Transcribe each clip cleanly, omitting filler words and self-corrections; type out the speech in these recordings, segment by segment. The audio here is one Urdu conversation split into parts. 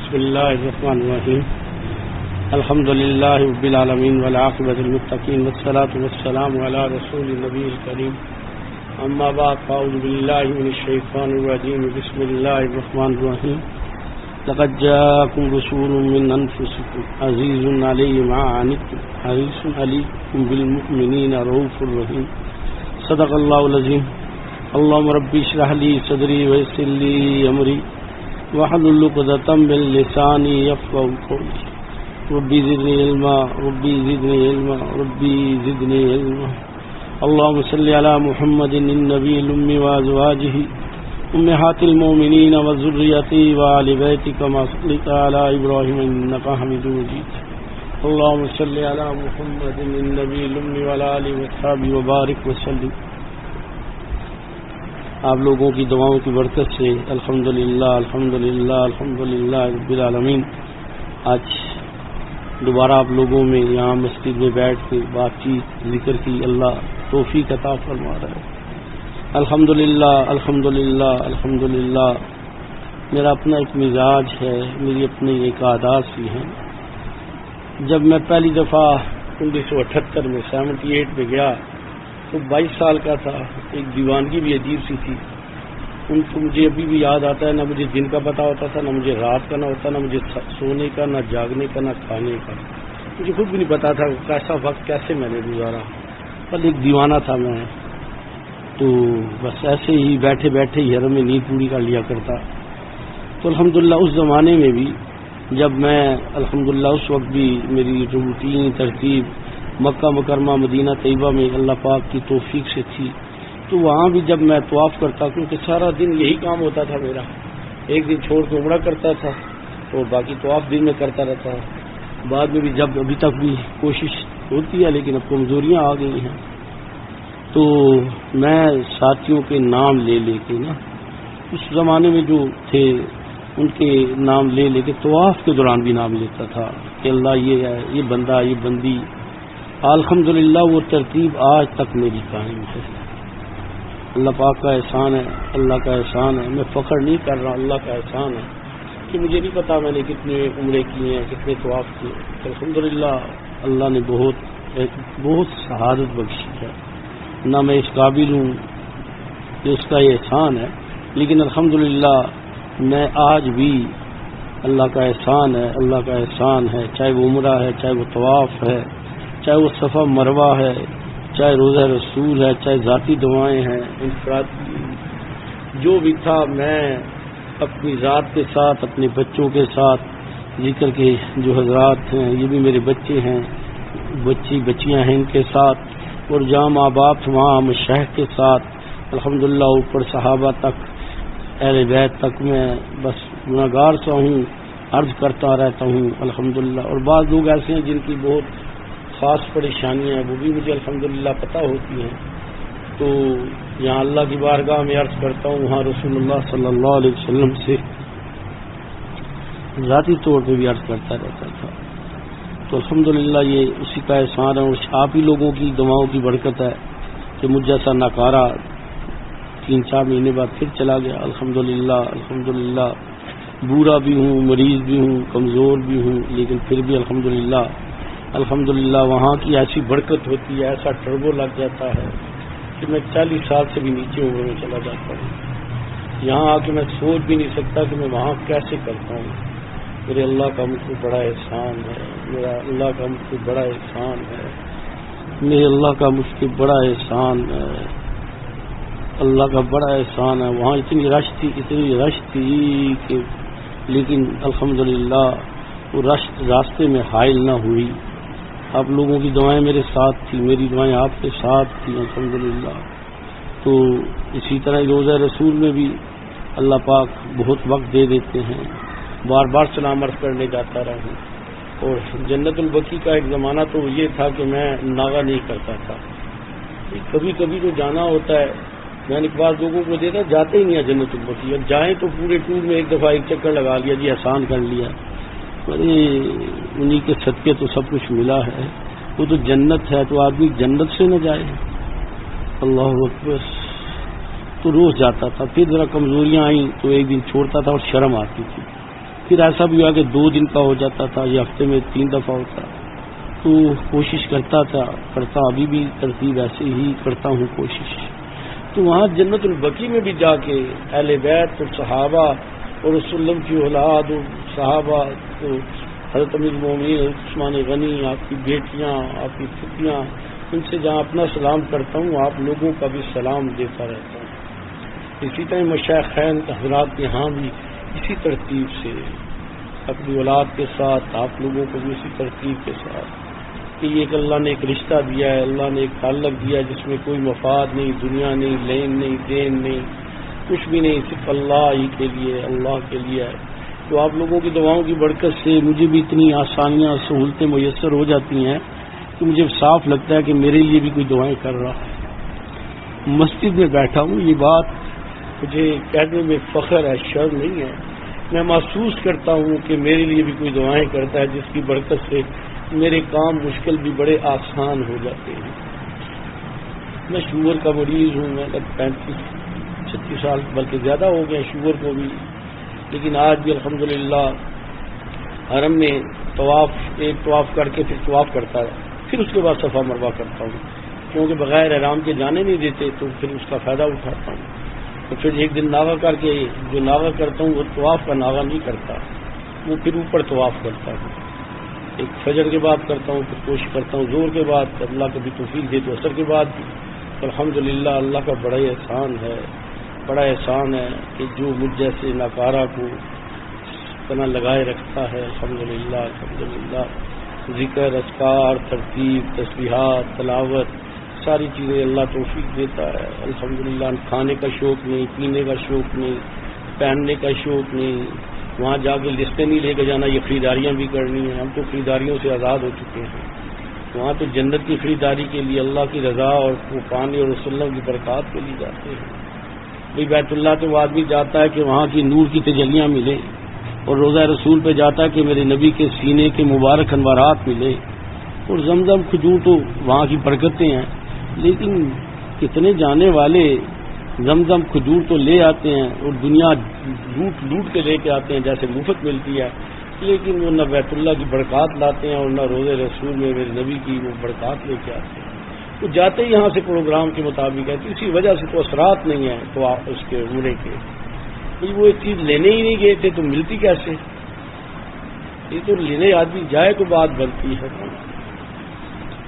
بسم الله الرحمن الرحيم الحمد لله رب العالمين والعاقبة للمتقين والصلاة والسلام على رسول النبي الكريم أما بعد فأعوذ بالله من الشيطان الرجيم بسم الله الرحمن الرحيم لقد جاءكم رسول من أنفسكم عزيز عليه ما عنتم حريص عليكم بالمؤمنين رؤوف رحيم صدق الله العظيم اللهم ربي اشرح لي صدري ويسر لي أمري واحلل عقدة من لساني يفقهوا قولي ربي زدني علما ربي زدني علما ربي زدني علما اللهم صل على محمد النبي الأمي وأزواجه أمهات المؤمنين وذريته وآل بيته كما صليت على إبراهيم إنك حميد مجيد اللهم صل على محمد النبي الأمي وعلى آله وصحبه وبارك وسلم. آپ لوگوں کی دعاؤں کی برکت سے الحمدللہ الحمدللہ الحمدللہ رب العالمین آج دوبارہ آپ لوگوں میں یہاں مسجد میں بیٹھ کے بات چیت ذکر کی اللہ توفیق عطا فرما رہا ہے. الحمدللہ الحمدللہ الحمدللہ. میرا اپنا ایک مزاج ہے, میری اپنی ایک عادات سی ہیں. جب میں پہلی دفعہ 1978 میں 78 میں گیا تو 22 سال کا تھا. ایک دیوانگی بھی عجیب سی تھی. ان کو مجھے ابھی بھی یاد آتا ہے, نہ مجھے دن کا پتہ ہوتا تھا, نہ مجھے رات کا نہ ہوتا, نہ مجھے سونے کا, نہ جاگنے کا, نہ کھانے کا. مجھے خود بھی نہیں پتا تھا کیسا وقت کیسے میں نے گزارا. پر ایک دیوانہ تھا میں, تو بس ایسے ہی بیٹھے بیٹھے ہی حرم میں نیند پوری کر لیا کرتا. تو الحمدللہ اس زمانے میں بھی جب میں الحمدللہ اس وقت بھی میری روٹین ترتیب مکہ مکرمہ مدینہ طیبہ میں اللہ پاک کی توفیق سے تھی, تو وہاں بھی جب میں طواف کرتا, کیونکہ سارا دن یہی کام ہوتا تھا میرا. ایک دن چھوڑ کے عمرہ کرتا تھا اور باقی طواف دن میں کرتا رہتا. بعد میں بھی جب ابھی تک بھی کوشش ہوتی ہے لیکن اب کمزوریاں آ گئی ہیں, تو میں ساتھیوں کے نام لے لے کے نا, اس زمانے میں جو تھے ان کے نام لے لے کے طواف کے دوران بھی نام لیتا تھا کہ اللہ یہ ہے, یہ بندہ, یہ بندی. الحمدللہ وہ ترتیب آج تک میری قائم ہے. اللہ پاک کا احسان ہے, اللہ کا احسان ہے. میں فخر نہیں کر رہا, اللہ کا احسان ہے کہ مجھے نہیں پتا میں نے کتنے عمرے کیے ہیں, کتنے طواف کیے. الحمدللہ اللہ نے بہت سعادت بخشی ہے. نہ میں اس قابل ہوں کہ اس کا یہ احسان ہے, لیکن الحمدللہ میں آج بھی اللہ کا احسان ہے, اللہ کا احسان ہے. چاہے وہ عمرہ ہے, چاہے وہ طواف ہے, چاہے وہ صفا مروہ ہے, چاہے روزہ رسول ہے, چاہے ذاتی دعائیں ہیں, انفرادی جو بھی تھا, میں اپنی ذات کے ساتھ, اپنے بچوں کے ساتھ, ذکر کے جو حضرات ہیں یہ بھی میرے بچے ہیں, بچیاں ہیں, ان کے ساتھ, اور جہاں ماں باپ وہاں مشائخ کے ساتھ, الحمدللہ اوپر صحابہ تک, اہل بیت تک میں بس گناہگار سا ہوں, عرض کرتا رہتا ہوں الحمدللہ. اور بعض لوگ ایسے ہیں جن کی بہت خاص پریشانیاں ہیں, وہ بھی مجھے الحمدللہ پتہ ہوتی ہیں. تو یہاں اللہ کی بارگاہ میں عرض کرتا ہوں, وہاں رسول اللہ صلی اللہ علیہ وسلم سے ذاتی طور پہ بھی عرض کرتا رہتا تھا. تو الحمدللہ یہ اسی کا احسان ہے, اور آپ ہی لوگوں کی دعاؤں کی برکت ہے کہ مجھ جیسا ناکارہ 3-4 مہینے بعد پھر چلا گیا. الحمدللہ الحمدللہ. بوڑھا بھی ہوں, مریض بھی ہوں, کمزور بھی ہوں, لیکن پھر بھی الحمدللہ الحمدللہ وہاں کی ایسی برکت ہوتی ہے, ایسا ٹربو لگ جاتا ہے کہ میں 40 سال سے بھی نیچے عمر میں چلا جاتا ہوں. یہاں آ کے میں سوچ بھی نہیں سکتا کہ میں وہاں کیسے کرتا ہوں. میرے اللہ کا مجھ کو بڑا احسان ہے, میرا اللہ کا مجھ کو بڑا احسان ہے, میرے اللہ کا مجھ کو بڑا احسان ہے, اللہ کا بڑا احسان ہے. وہاں اتنی رش تھی کہ لیکن الحمدللہ وہ رش راستے میں حائل نہ ہوئی. آپ لوگوں کی دعائیں میرے ساتھ تھی, میری دعائیں آپ کے ساتھ تھیں الحمدللہ. تو اسی طرح روزہ رسول میں بھی اللہ پاک بہت وقت دے دیتے ہیں, بار بار سلام عرض کرنے جاتا رہا ہوں. اور جنت البقیع کا ایک زمانہ تو یہ تھا کہ میں ناغہ نہیں کرتا تھا. کبھی کبھی تو جانا ہوتا ہے, میں نے بعض لوگوں کو دیکھا جاتے ہی نہیں ہے جنت البقیع, اور جائیں تو پورے ٹور میں ایک دفعہ ایک چکر لگا لیا, جی احسان کر لیا. انہی کے صدقے تو سب کچھ ملا ہے. وہ تو جنت ہے, تو آدمی جنت سے نہ جائے. اللہ اکبر. تو روز جاتا تھا, پھر ذرا کمزوریاں آئیں تو ایک دن چھوڑتا تھا اور شرم آتی تھی. پھر ایسا بھی ہوا کہ 2 دن کا ہو جاتا تھا، یہ ہفتے میں 3 دفعہ ہوتا، تو کوشش کرتا ابھی بھی ترتیب ایسے ہی کرتا ہوں کوشش۔ تو وہاں جنت البقیع میں بھی جا کے اہل بیت اور صحابہ اور رسول اللہ کی اولاد اور صحابہ تو حضرت امیر المومنین حضرت عثمان غنی، آپ کی بیٹیاں، آپ کی پھوپھیاں، ان سے جہاں اپنا سلام کرتا ہوں آپ لوگوں کا بھی سلام دیتا رہتا ہوں۔ اسی طرح مشائخین حضرات یہاں بھی اسی ترتیب سے اپنی اولاد کے ساتھ آپ لوگوں کو بھی اسی ترتیب کے ساتھ کہ یہ ایک اللہ نے ایک رشتہ دیا ہے، اللہ نے ایک تعلق دیا ہے جس میں کوئی مفاد نہیں، دنیا نہیں، لین نہیں، دین نہیں، کچھ بھی نہیں، صرف اللہ ہی کے لیے، اللہ کے لیے ہے۔ تو آپ لوگوں کی دعاؤں کی برکت سے مجھے بھی اتنی آسانیاں سہولتیں میسر ہو جاتی ہیں کہ مجھے صاف لگتا ہے کہ میرے لیے بھی کوئی دعائیں کر رہا ہے۔ مسجد میں بیٹھا ہوں، یہ بات مجھے کہنے میں فخر ہے، شرم نہیں ہے، میں محسوس کرتا ہوں کہ میرے لیے بھی کوئی دعائیں کرتا ہے جس کی برکت سے میرے کام مشکل بھی بڑے آسان ہو جاتے ہیں۔ میں شوگر کا مریض ہوں، میں 35-36 سال بلکہ زیادہ ہو گئے شوگر کو بھی، لیکن آج بھی الحمدللہ حرم میں ایک طواف کر کے پھر طواف کرتا ہے، پھر اس کے بعد صفا مروہ کرتا ہوں، کیونکہ بغیر احرام کے جانے نہیں دیتے تو پھر اس کا فائدہ اٹھاتا ہوں۔ تو پھر ایک دن ناغہ کر کے جو ناغہ کرتا ہوں وہ طواف کا ناغہ نہیں کرتا، وہ پھر اوپر طواف کرتا ہوں۔ ایک فجر کے بعد کرتا ہوں، پھر کوشش کرتا ہوں زور کے بعد، اللہ کبھی توفیق دے تو عصر کے بعد بھی۔ الحمدللہ اللہ کا بڑا احسان ہے، بڑا احسان ہے کہ جو مجھ جیسے ناکارہ کو پناہ لگائے رکھتا ہے۔ الحمدللہ الحمدللہ ذکر، اذکار، ترتیب، تسبیحات، تلاوت، ساری چیزیں اللہ توفیق دیتا ہے۔ الحمدللہ کھانے کا شوق نہیں، پینے کا شوق نہیں، پہننے کا شوق نہیں، وہاں جا کے لسٹیں نہیں لے کے جانا، یہ خریداریاں بھی کرنی ہیں، ہم تو خریداریوں سے آزاد ہو چکے ہیں۔ وہاں تو جنت کی خریداری کے لیے اللہ کی رضا اور وہ پانی اور رسول اللہ کی برکات کے لیے جاتے ہیں۔ بھئی بیت اللہ تو وہ آدمی جاتا ہے کہ وہاں کی نور کی تجلیاں ملیں، اور روضہ رسول پہ جاتا ہے کہ میرے نبی کے سینے کے مبارک انوارات ملے، اور زمزم کھجور تو وہاں کی برکتیں ہیں، لیکن کتنے جانے والے زمزم کھجور تو لے آتے ہیں اور دنیا لوٹ کے لے کے آتے ہیں جیسے مفت ملتی ہے، لیکن وہ نہ بیت اللہ کی برکات لاتے ہیں اور نہ روزے رسول میں میرے نبی کی وہ برکات لے کے آتے ہیں۔ وہ جاتے ہی یہاں سے پروگرام کے مطابق ہے، تو اسی وجہ سے تو اثرات نہیں ہیں تو اس کے عمرے کے، وہ ایک چیز لینے ہی نہیں گئے تھے تو ملتی کیسے؟ یہ تو لینے آدمی جائے تو بات بنتی ہے۔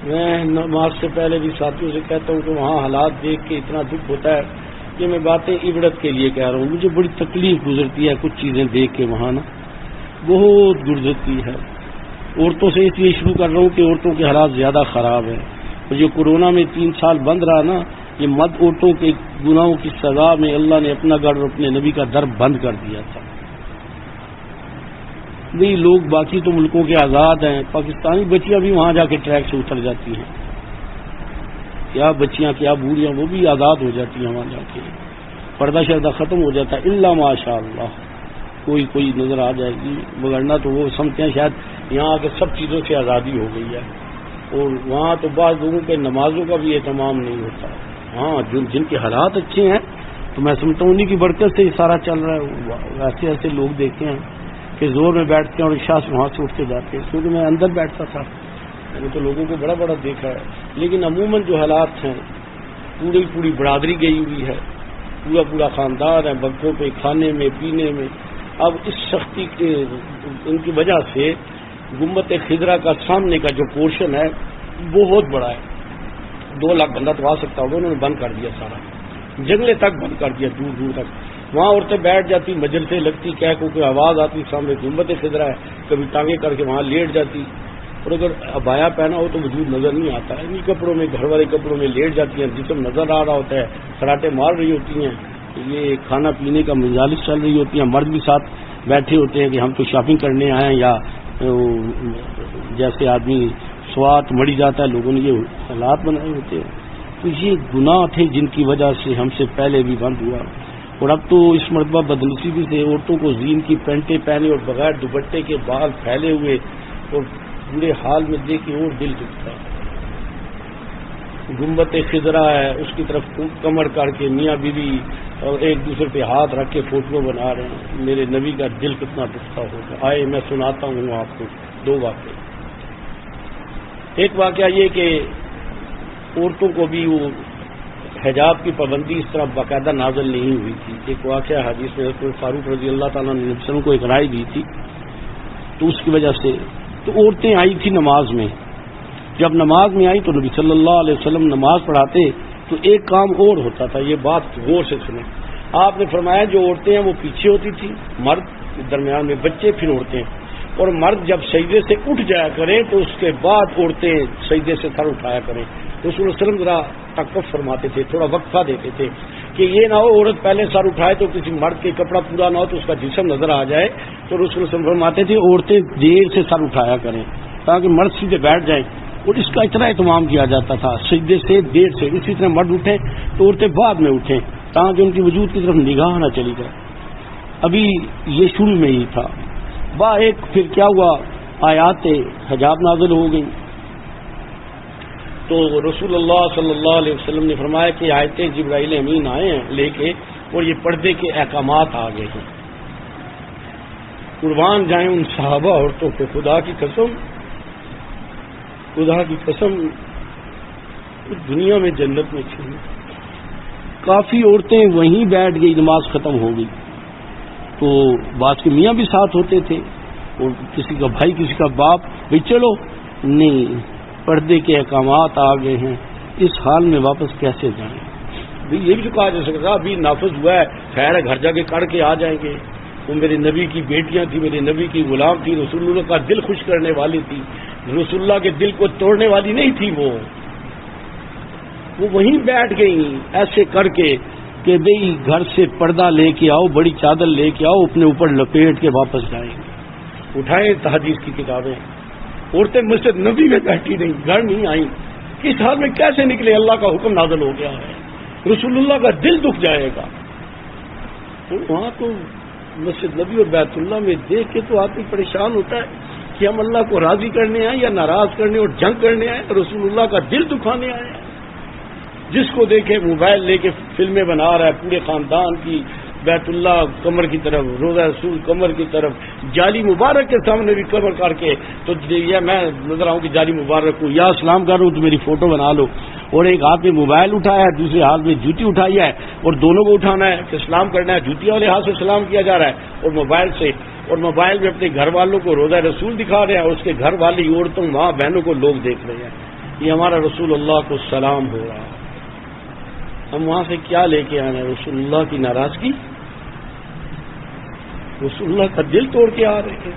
میں نماز سے پہلے بھی ساتھیوں سے کہتا ہوں کہ وہاں حالات دیکھ کے اتنا دکھ ہوتا ہے کہ میں باتیں عبرت کے لیے کہہ رہا ہوں، مجھے بڑی تکلیف گزرتی ہے کچھ چیزیں دیکھ کے، وہاں نا بہت گزرتی ہے۔ عورتوں سے اس لیے شروع کر رہا ہوں کہ عورتوں کے حالات زیادہ خراب ہیں، اور جو کورونا میں 3 سال بند رہا نا، یہ مد عورتوں کے گناہوں کی سزا میں اللہ نے اپنا گھر اور اپنے نبی کا در بند کر دیا تھا۔ نہیں، لوگ باقی تو ملکوں کے آزاد ہیں، پاکستانی بچیاں بھی وہاں جا کے ٹریک سے اتر جاتی ہیں، کیا بچیاں کیا بوڑھیاں وہ بھی آزاد ہو جاتی ہیں وہاں جا کے، پردہ شردہ ختم ہو جاتا ہے، الا ماشاء اللہ کوئی نظر آ جائے گی، مگرنا تو وہ سمجھتے ہیں شاید یہاں آ کے سب چیزوں سے آزادی ہو گئی ہے، اور وہاں تو بعض لوگوں کے نمازوں کا بھی اہتمام نہیں ہوتا۔ ہاں جن کے حالات اچھے ہیں تو میں سمجھتا ہوں انہیں کی برکت سے یہ سارا چل رہا ہے۔ ایسے ایسے لوگ دیکھتے ہیں کہ زور میں بیٹھتے ہیں اور عشاء سے وہاں سے اٹھ کے جاتے ہیں، کیونکہ میں اندر بیٹھتا تھا، میں نے تو لوگوں کو بڑا بڑا دیکھا ہے، لیکن عموماً جو حالات ہیں پوری برادری گئی ہوئی ہے، پورا خاندان ہے بچوں پہ، کھانے میں پینے میں۔ اب اس سختی کے ان کی وجہ سے گنبد خضرا کا سامنے کا جو پورشن ہے بہت بڑا ہے، 2 لاکھ بندہ تو آ سکتا ہوگا، انہوں نے بند کر دیا سارا، جنگلے تک بند کر دیا، دور دور تک۔ وہاں عورتیں بیٹھ جاتی، مجلسیں لگتی، کہہ کو کوئی آواز آتی، سامنے گنبد خضرا ہے، کبھی ٹانگیں کر کے وہاں لیٹ جاتی، اور اگر عبایا پہنا ہو تو وجود نظر نہیں آتا ہے، انہیں کپڑوں میں، گھر والے کپڑوں میں لیٹ جاتی ہیں، جسم نظر آ رہا ہوتا ہے، خراٹے مار رہی ہوتی ہیں، یہ کھانا پینے کا مجالس چل رہی ہوتی ہیں، مرد بھی ساتھ بیٹھے ہوتے ہیں کہ ہم تو شاپنگ کرنے آئے ہیں، یا جیسے آدمی سوات مڑی جاتا ہے، لوگوں نے یہ حالات بنائے ہوتے ہیں۔ تو یہ گناہ تھے جن کی وجہ سے ہم سے پہلے بھی بند ہوا، اور اب تو اس مرتبہ بدنصیبی سے عورتوں کو زین کی پینٹیں پہنے اور بغیر دوپٹے کے بال پھیلے ہوئے اور برے حال میں دیکھ کے اور دل دکھتا ہے۔ گنبد خضرا ہے اس کی طرف کمر کر کے میاں بیوی اور ایک دوسرے پہ ہاتھ رکھ کے فوٹو بنا رہے ہیں. میرے نبی کا دل کتنا ٹوٹتا ہوگا. آئے میں سناتا ہوں آپ کو دو واقعے. ایک واقعہ یہ کہ عورتوں کو بھی وہ حجاب کی پابندی اس طرح باقاعدہ نازل نہیں ہوئی تھی. ایک واقعہ حدیث میں حضرت فاروق رضی اللہ تعالیٰ نے نبی صلی اللہ علیہ وسلم کو ایک رائے دی تھی, تو اس کی وجہ سے تو عورتیں آئی تھی نماز میں. جب نماز میں آئی تو نبی صلی اللہ علیہ وسلم نماز پڑھاتے تو ایک کام اور ہوتا تھا. یہ بات غور سے سنیں. آپ نے فرمایا جو عورتیں ہیں وہ پیچھے ہوتی تھی, مرد درمیان میں, بچے, پھر عورتیں. اور مرد جب سجدے سے اٹھ جایا کریں تو اس کے بعد عورتیں سجدے سے سر اٹھایا کریں. رسول اللہ علیہ وسلم ذرا توقف فرماتے تھے, تھوڑا وقفہ دیتے تھے کہ یہ نہ ہو عورت پہلے سر اٹھائے تو کسی مرد کے کپڑا پورا نہ ہو تو اس کا جسم نظر آ جائے. تو رسول اللہ علیہ وسلم فرماتے تھے عورتیں دیر سے سر اٹھایا کریں تاکہ مرد سیدھے بیٹھ جائیں. اور اس کا اتنا اہتمام کیا جاتا تھا سجدے سے دیر سے. اسی طرح مرد اٹھیں تو عورتیں بعد میں اٹھیں تاکہ ان کی وجود کی طرف نگاہ نہ چلی جائے. ابھی یہ شروع میں ہی تھا. ایک پھر کیا ہوا, آیات حجاب نازل ہو گئی تو رسول اللہ صلی اللہ علیہ وسلم نے فرمایا کہ آیت جبرائیل امین آئے ہیں لے کے اور یہ پردے کے احکامات آ گئے ہیں. قربان جائیں ان صحابہ عورتوں پہ, خدا کی قسم, خدا کی قسم دنیا میں جنت میں تھی. کافی عورتیں وہیں بیٹھ گئی, نماز ختم ہو گئی تو بعض کے میاں بھی ساتھ ہوتے تھے اور کسی کا بھائی کسی کا باپ, بھائی چلو نہیں, پردے کے احکامات آ گئے ہیں, اس حال میں واپس کیسے جائیں. بھائی یہ بھی تو کہا جا سکتا تھا ابھی نافذ ہوا ہے, خیر ہے گھر جا کے کر کے آ جائیں گے. وہ میرے نبی کی بیٹیاں تھیں, میرے نبی کی غلام تھی, رسول اللہ کا دل خوش کرنے والی تھی, رسول اللہ کے دل کو توڑنے والی نہیں تھی. وہ وہیں بیٹھ گئی ایسے کر کے کہ بھئی گھر سے پردہ لے کے آؤ, بڑی چادر لے کے آؤ, اپنے اوپر لپیٹ کے واپس جائیں گے. اٹھائیں تحدیث کی کتابیں. عورتیں مسجد نبی میں بیٹھی نہیں, گھر نہیں آئیں. اس حال میں کیسے نکلے؟ اللہ کا حکم نازل ہو گیا ہے, رسول اللہ کا دل دکھ جائے گا. وہاں تو مسجد نبی اور بیت اللہ میں دیکھ کے تو آدمی پریشان ہوتا ہے کہ ہم اللہ کو راضی کرنے آئے یا ناراض کرنے اور جنگ کرنے آئے, رسول اللہ کا دل دکھانے آئے. جس کو دیکھے موبائل لے کے فلمیں بنا رہا ہے پورے خاندان کی, بیت اللہ کمر کی طرف, روزہ رسول کمر کی طرف, جالی مبارک کے سامنے بھی کمر کر کے تو یہ میں نظر آؤں کہ جالی مبارک ہوں یا سلام کر رہا ہوں تو میری فوٹو بنا لو. اور ایک ہاتھ میں موبائل اٹھایا ہے, دوسرے ہاتھ میں جوتی اٹھائی ہے, اور دونوں کو اٹھانا ہے کہ سلام کرنا ہے. جوتی والے ہاتھ سے سلام کیا جا رہا ہے اور موبائل سے, اور موبائل میں اپنے گھر والوں کو روزہ رسول دکھا رہے ہیں اور اس کے گھر والی عورتوں ماں بہنوں کو لوگ دیکھ رہے ہیں. یہ ہمارا رسول اللہ کو سلام ہو رہا ہے. ہم وہاں سے کیا لے کے آنا ہے؟ رسول اللہ کی ناراضگی, رسول اللہ کا دل توڑ کے آ رہے ہیں.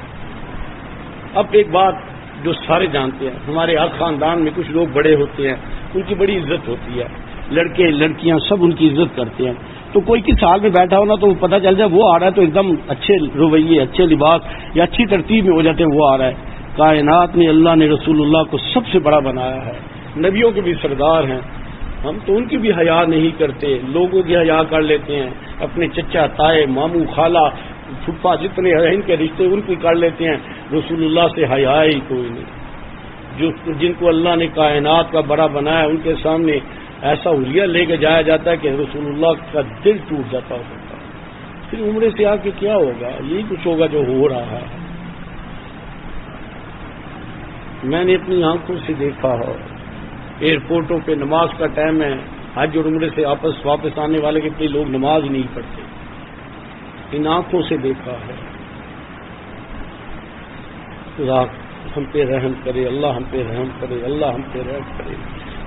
اب ایک بات جو سارے جانتے ہیں, ہمارے ہر خاندان میں کچھ لوگ بڑے ہوتے ہیں, ان کی بڑی عزت ہوتی ہے, لڑکے لڑکیاں سب ان کی عزت کرتے ہیں. تو کوئی کس حال میں بیٹھا ہونا تو پتہ چل جائے وہ آ رہا ہے تو ایک دم اچھے رویے, اچھے لباس یا اچھی ترتیب میں ہو جاتے ہیں, وہ آ رہا ہے. کائنات میں اللہ نے رسول اللہ کو سب سے بڑا بنایا ہے, نبیوں کے بھی سردار ہیں. ہم تو ان کی بھی حیا نہیں کرتے, لوگوں کی حیا کر لیتے ہیں. اپنے چچا تائے ماموں خالہ پھپھا جتنے ہیں ان کے رشتے ان کی کر لیتے ہیں. رسول اللہ سے حیا ہی کوئی نہیں. جن کو اللہ نے کائنات کا بڑا بنایا ان کے سامنے ایسا حلیہ لے کے جایا جاتا ہے کہ رسول اللہ کا دل ٹوٹ جاتا ہوتا ہے. پھر عمرے سے آ کے کیا ہوگا؟ یہی کچھ ہوگا جو ہو رہا ہے. میں نے اپنی آنکھوں سے دیکھا ہے, ایئرپورٹوں پہ نماز کا ٹائم ہے, حج اور عمرے سے واپس آنے والے کے کئی لوگ نماز نہیں پڑھتے. ان آنکھوں سے دیکھا ہے. خدا ہم پہ رحم کرے, اللہ ہم پہ رحم کرے, اللہ ہم پہ رحم کرے.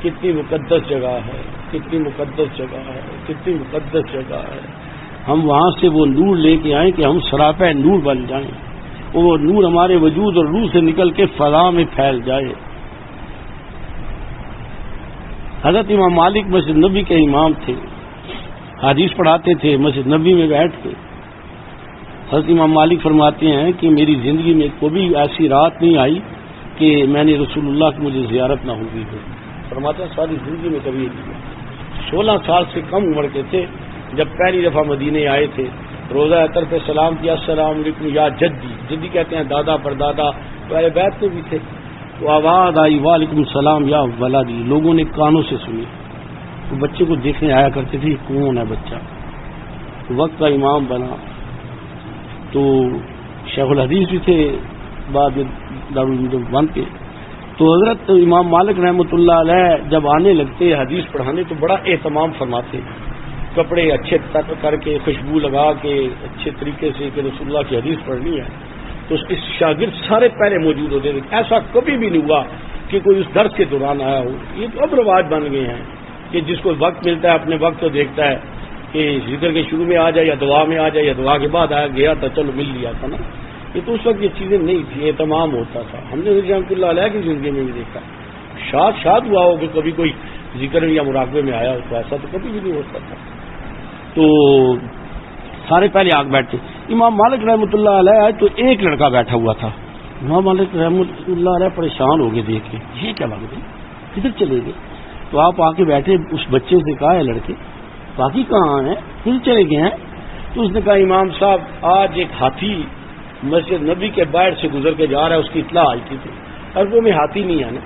کتنی مقدس جگہ ہے, کتنی مقدس جگہ ہے, کتنی مقدس جگہ ہے. ہم وہاں سے وہ نور لے کے آئیں کہ ہم سراپہ نور بن جائیں, وہ نور ہمارے وجود اور روح سے نکل کے فضا میں پھیل جائے. حضرت امام مالک مسجد نبی کے امام تھے, حدیث پڑھاتے تھے مسجد نبی میں بیٹھ کے. حضرت امام مالک فرماتے ہیں کہ میری زندگی میں کبھی ایسی رات نہیں آئی کہ میں نے رسول اللہ کی مجھے زیارت نہ ہوئی ہو. فرماتے ہیں ساری زندگی میں کبھی نہیں. 16 سال سے کم عمر کے تھے جب پہلی دفعہ مدینے آئے تھے. روزہ اطہر پہ سلام کیا, السلام علیکم یا جدی. جدی کہتے ہیں دادا پر دادا, پہلے بیت میں بھی تھے. تو آواز آئی وعلیکم السلام یا ولدی، لوگوں نے کانوں سے سنی، تو بچے کو دیکھنے آیا کرتے تھے کون ہے بچہ. وقت کا امام بنا تو شیخ الحدیث بھی تھے بعد دارالعلوم بند کے. تو حضرت امام مالک رحمۃ اللہ علیہ جب آنے لگتے حدیث پڑھانے تو بڑا اہتمام فرماتے، کپڑے اچھے کر کے خوشبو لگا کے اچھے طریقے سے کہ رسول اللہ کی حدیث پڑھنی ہے. تو اس کے شاگرد سارے پہلے موجود ہوتے تھے. ایسا کبھی بھی نہیں ہوا کہ کوئی اس درس کے دوران آیا ہو. یہ تو اب رواج بن گئے ہیں کہ جس کو وقت ملتا ہے اپنے وقت کو دیکھتا ہے کہ ذکر کے شروع میں آ جائے یا دعا میں آ جائے یا دعا کے بعد آیا گیا تھا چلو مل لیا تھا نا. یہ تو اس وقت یہ چیزیں نہیں تھی، اہتمام ہوتا تھا. ہم نے رحمۃ اللہ علیہ کی زندگی میں بھی دیکھا، شاد ہوا ہو کہ کبھی کوئی ذکر یا مراقبے میں آیا ہو تو ایسا تو کبھی بھی نہیں ہوتا تھا. تو سارے پہلے آگ بیٹھتے. امام مالک رحمۃ اللہ علیہ آئے تو ایک لڑکا بیٹھا ہوا تھا. امام مالک رحمۃ اللہ علیہ پریشان ہو گئے دیکھ کے، یہ کیا بات ہے کدھر چلے گئے. تو آپ آ کے بیٹھے، اس بچے سے کہا ہے لڑکے باقی کہاں ہیں، کدھر چلے گئے ہیں. تو اس نے کہا امام صاحب آج ایک ہاتھی مسجد نبی کے باہر سے گزر کے جا رہا ہے، اس کی اطلاع آئی تھی اور وہ میں ہاتھی نہیں ہے نا،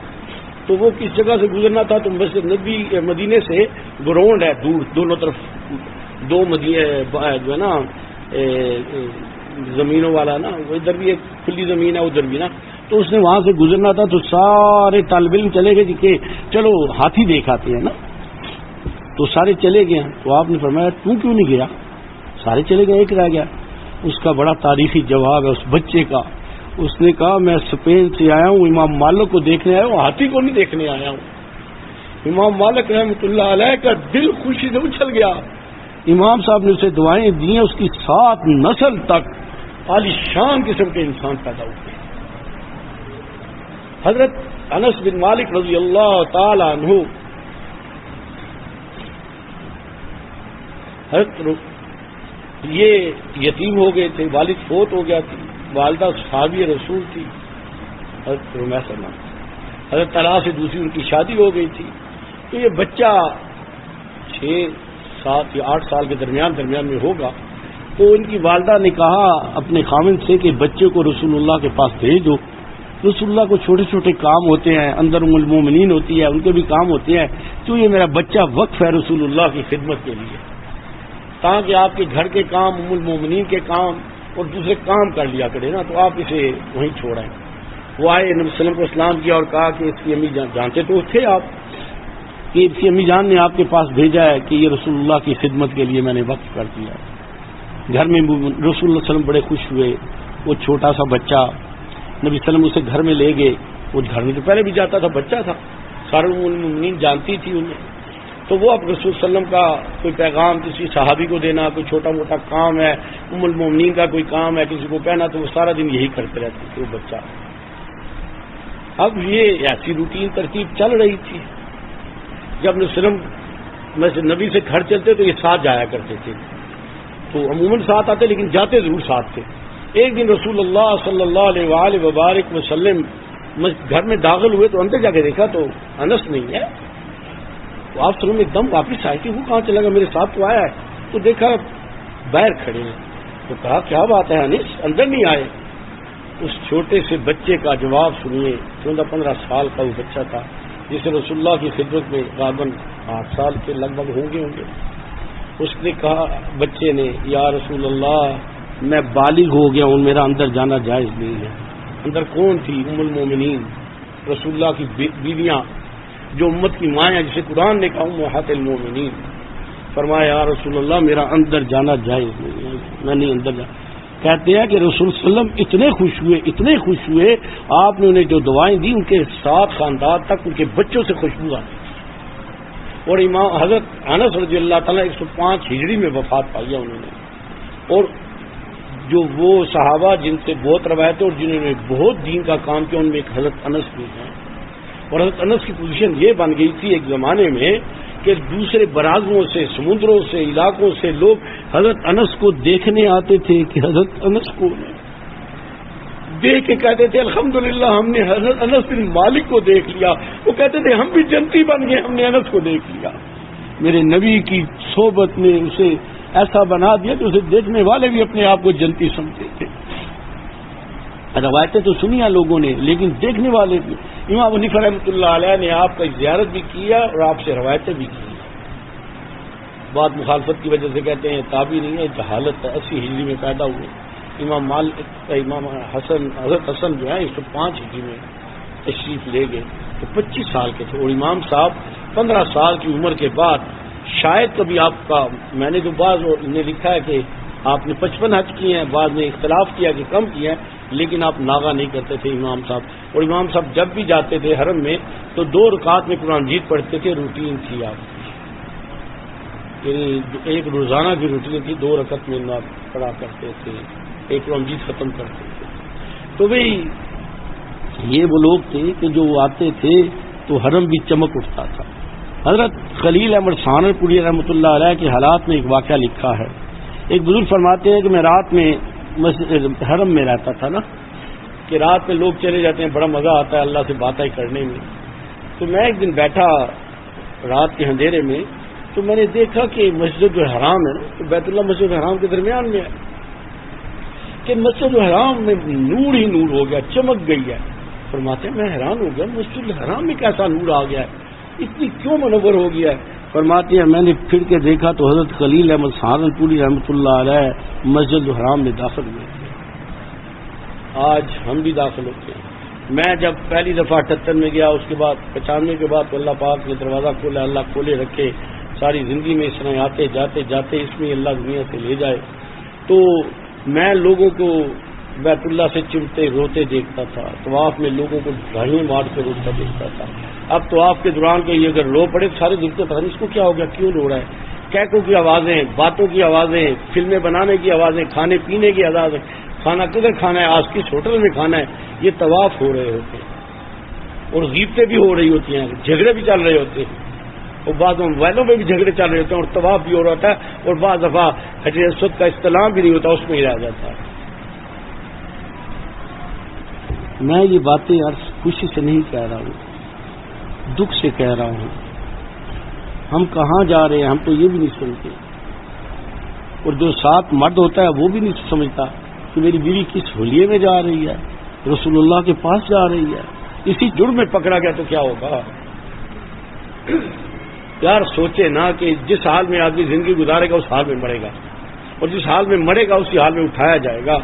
تو وہ کس جگہ سے گزرنا تھا تو مسجد نبی مدینے سے گراؤنڈ ہے دور، دونوں طرف دو مدینے جو ہے نا زمینوں والا نا، وہ ادھر بھی ایک کھلی زمین ہے ادھر بھی نا. تو اس نے وہاں سے گزرنا تھا تو سارے طالب علم چلے گئے کہ چلو ہاتھی دیکھ آتے ہیں نا. تو سارے چلے گئے. تو آپ نے فرمایا تو کیوں نہیں گیا؟ سارے چلے گئے ایک رہ گیا. اس کا بڑا تاریخی جواب ہے اس بچے کا. اس نے کہا میں اسپین سے آیا ہوں، امام مالک کو دیکھنے آیا ہوں، ہاتھی کو نہیں دیکھنے آیا ہوں. امام مالک رحمۃ اللہ علیہ کا دل خوشی سے اچھل گیا. امام صاحب نے اسے دعائیں دی ہیں، اس کی 7 نسل تک عالی شان قسم کے انسان پیدا ہوتے ہیں. حضرت انس بن مالک رضی اللہ تعالی عنہ حضرت یہ یتیم ہو گئے تھے، والد فوت ہو گیا تھی، والدہ صحابی رسول تھی حضرت رمیسہ نام. حضرت طلحہ سے دوسری ان کی شادی ہو گئی تھی. تو یہ بچہ 6 7 یا 8 سال کے درمیان میں ہوگا. تو ان کی والدہ نے کہا اپنے خاوند سے کہ بچے کو رسول اللہ کے پاس بھیج دو. رسول اللہ کو چھوٹے چھوٹے کام ہوتے ہیں، اندر ام المومنین ہوتی ہے، ان کے بھی کام ہوتے ہیں. تو یہ میرا بچہ وقف ہے رسول اللہ کی خدمت کے لیے، تاکہ آپ کے گھر کے کام، ام المومنین کے کام اور دوسرے کام کر لیا کرے نا. تو آپ اسے وہیں چھوڑیں. وہ آئے، نبی صلی اللہ علیہ وسلم کو اسلام کیا اور کہا کہ اس کی امی جانتے تو تھے آپ کہ اس کی امی جان نے آپ کے پاس بھیجا ہے کہ یہ رسول اللہ کی خدمت کے لیے میں نے وقف کر دیا. گھر میں رسول اللہ صلی اللہ علیہ وسلم بڑے خوش ہوئے. وہ چھوٹا سا بچہ نبی صلی اللہ علیہ وسلم اسے گھر میں لے گئے. وہ گھر میں تو پہلے بھی جاتا تھا، بچہ تھا، سارے المومنین جانتی تھی انہیں. تو وہ اب رسول صلی اللہ علیہ وسلم کا کوئی پیغام کسی صحابی کو دینا، کوئی چھوٹا موٹا کام ہے، ام المومنین کا کوئی کام ہے کسی کو کہنا، تو وہ سارا دن یہی کرتے رہتے تھے وہ بچہ. اب یہ ایسی روٹین ترتیب چل رہی تھی. جب نبی سے گھر چلتے تو یہ ساتھ جایا کرتے تھے. تو عموماً ساتھ آتے لیکن جاتے ضرور ساتھ تھے. ایک دن رسول اللہ صلی اللہ علیہ وآلہ وبارک وسلم گھر میں داخل ہوئے تو اندر جا کے دیکھا تو انس نہیں ہے. تو آپ سلم ایک دم واپس آئے کہ وہ کہاں چلا گیا، میرے ساتھ تو آیا ہے. تو دیکھا باہر کھڑے ہیں. تو کہا کیا بات ہے انس، اندر نہیں آئے؟ اس چھوٹے سے بچے کا جواب سنیے. 14-15 سال کا وہ بچہ تھا جسے رسول اللہ کی خدمت میں غالباً 8 سال کے لگ بھگ ہوں گے. اس نے کہا بچے نے، یا رسول اللہ میں بالغ ہو گیا ہوں، میرا اندر جانا جائز نہیں ہے. اندر کون تھی؟ ام المومنین رسول اللہ کی بیویاں جو امت کی ماں ہیں، جسے قرآن نے کہا امہات المومنین. فرمایا یا رسول اللہ میرا اندر جانا جائز نہیں ہے، میں نہیں اندر جانا. کہتے ہیں کہ رسول صلی اللہ علیہ وسلم اتنے خوش ہوئے آپ نے انہیں جو دعائیں دی ان کے ساتھ خاندان تک ان کے بچوں سے خوشبو آتی. اور امام حضرت انس رضی اللہ تعالیٰ 105 ہجری میں وفات پائی ہے انہوں نے. اور جو وہ صحابہ جن سے بہت روایتیں اور جنہوں نے بہت دین کا کام کیا ان میں ایک حضرت انس بھی ہیں. اور حضرت انس کی پوزیشن یہ بن گئی تھی ایک زمانے میں کہ دوسرے برازوں سے، سمندروں سے، علاقوں سے لوگ حضرت انس کو دیکھنے آتے تھے کہ حضرت انس کو دیکھ کے کہتے تھے الحمدللہ ہم نے حضرت انس بن مالک کو دیکھ لیا. وہ کہتے تھے ہم بھی جنتی بن گئے، ہم نے انس کو دیکھ لیا. میرے نبی کی صحبت نے اسے ایسا بنا دیا کہ اسے دیکھنے والے بھی اپنے آپ کو جنتی سمجھتے تھے. روایتیں تو سنی لوگوں نے لیکن دیکھنے والے بھی. امام حنیفہ رحمۃ اللہ علیہ نے آپ کا زیارت بھی کیا اور آپ سے روایتیں بھی کی. بات مخالفت کی وجہ سے کہتے ہیں تابعی نہیں ہے، جہالت ہے. 80 ہجری میں پیدا ہوئے. امام حسن حضرت حسن جو ہے 105 ہجری میں تشریف لے گئے تو 25 سال کے تھے، اور امام صاحب 15 سال کی عمر کے بعد شاید کبھی آپ کا، میں نے جو بعض نے لکھا ہے کہ آپ نے 55 حج کیے ہیں، بعض نے اختلاف کیا کہ کم کیا ہے، لیکن آپ ناغا نہیں کرتے تھے امام صاحب. اور امام صاحب جب بھی جاتے تھے حرم میں تو 2 رکعت میں قرآن مجید پڑھتے تھے. روٹین تھی آپ کی، یعنی ایک روزانہ کی روٹین تھی، 2 رکعت میں آپ پڑھا کرتے تھے، ایک قرآن مجید ختم کرتے تھے. تو بھئی یہ وہ لوگ تھے کہ جو آتے تھے تو حرم بھی چمک اٹھتا تھا. حضرت خلیل احمد سہارنپوری رحمۃ اللہ علیہ کے حالات میں ایک واقعہ لکھا ہے. ایک بزرگ فرماتے ہیں کہ میں رات میں حرم میں رہتا تھا نا، کہ رات میں لوگ چلے جاتے ہیں، بڑا مزہ آتا ہے اللہ سے باتیں کرنے میں. تو میں ایک دن بیٹھا رات کے اندھیرے میں، تو میں نے دیکھا کہ مسجد الحرام ہے تو بیت اللہ مسجد الحرام کے درمیان میں ہے، کہ مسجد الحرام میں نور ہی نور ہو گیا، چمک گئی ہے. فرماتے ہیں میں حیران ہو گیا، مسجد الحرام میں کیسا نور آ گیا ہے، اتنی کیوں منور ہو گیا ہے. فرماتے ہیں میں نے پھر کے دیکھا تو حضرت خلیل احمد سہارنپوری رحمۃ اللہ علیہ مسجد الحرام میں داخل ہوئے. آج ہم بھی داخل ہوتے ہیں. میں جب پہلی دفعہ 78 میں گیا، اس کے بعد 95 کے بعد تو اللہ پاک نے دروازہ کھولا، اللہ کھولے رکھے. ساری زندگی میں اس طرح آتے جاتے جاتے اس میں اللہ دنیا سے لے جائے. تو میں لوگوں کو بیت اللہ سے چمٹتے روتے دیکھتا تھا، طواف میں لوگوں کو گھڑیاں مار کے روتا دیکھتا تھا. اب طواف کے دوران کوئی اگر رو پڑے سارے دکھتے پتہ نہیں اس کو کیا ہو گیا، کیوں رو رہا ہے. کہکوں کی آوازیں، باتوں کی آوازیں، فلمیں بنانے کی آوازیں، کھانے پینے کی آوازیں، کھانا کدھر کھانا ہے، آج کس ہوٹل میں کھانا ہے، یہ طواف ہو رہے ہوتے ہیں. اور غیبتیں بھی ہو رہی ہوتی ہیں، جھگڑے بھی چل رہے ہوتے ہیں، اور بعض موبائلوں میں بھی جھگڑے چل رہے ہوتے ہیں، اور طواف بھی ہو رہا ہوتا ہے. اور بعض دفعہ حجر اسود کا استلام بھی نہیں ہوتا، اس میں ہی رہ جاتا ہے. میں یہ باتیں خوشی سے نہیں کہہ رہا ہوں، دکھ سے کہہ رہا ہوں. ہم کہاں جا رہے ہیں ہم تو یہ بھی نہیں سمجھتے، اور جو ساتھ مرد ہوتا ہے وہ بھی نہیں سمجھتا کہ میری بیوی کس حلیے میں جا رہی ہے، رسول اللہ کے پاس جا رہی ہے. اسی جرم میں پکڑا گیا تو کیا ہوگا. یار سوچے نا کہ جس حال میں آدمی زندگی گزارے گا اس حال میں مرے گا، اور جس حال میں مرے گا اسی حال میں اٹھایا جائے گا.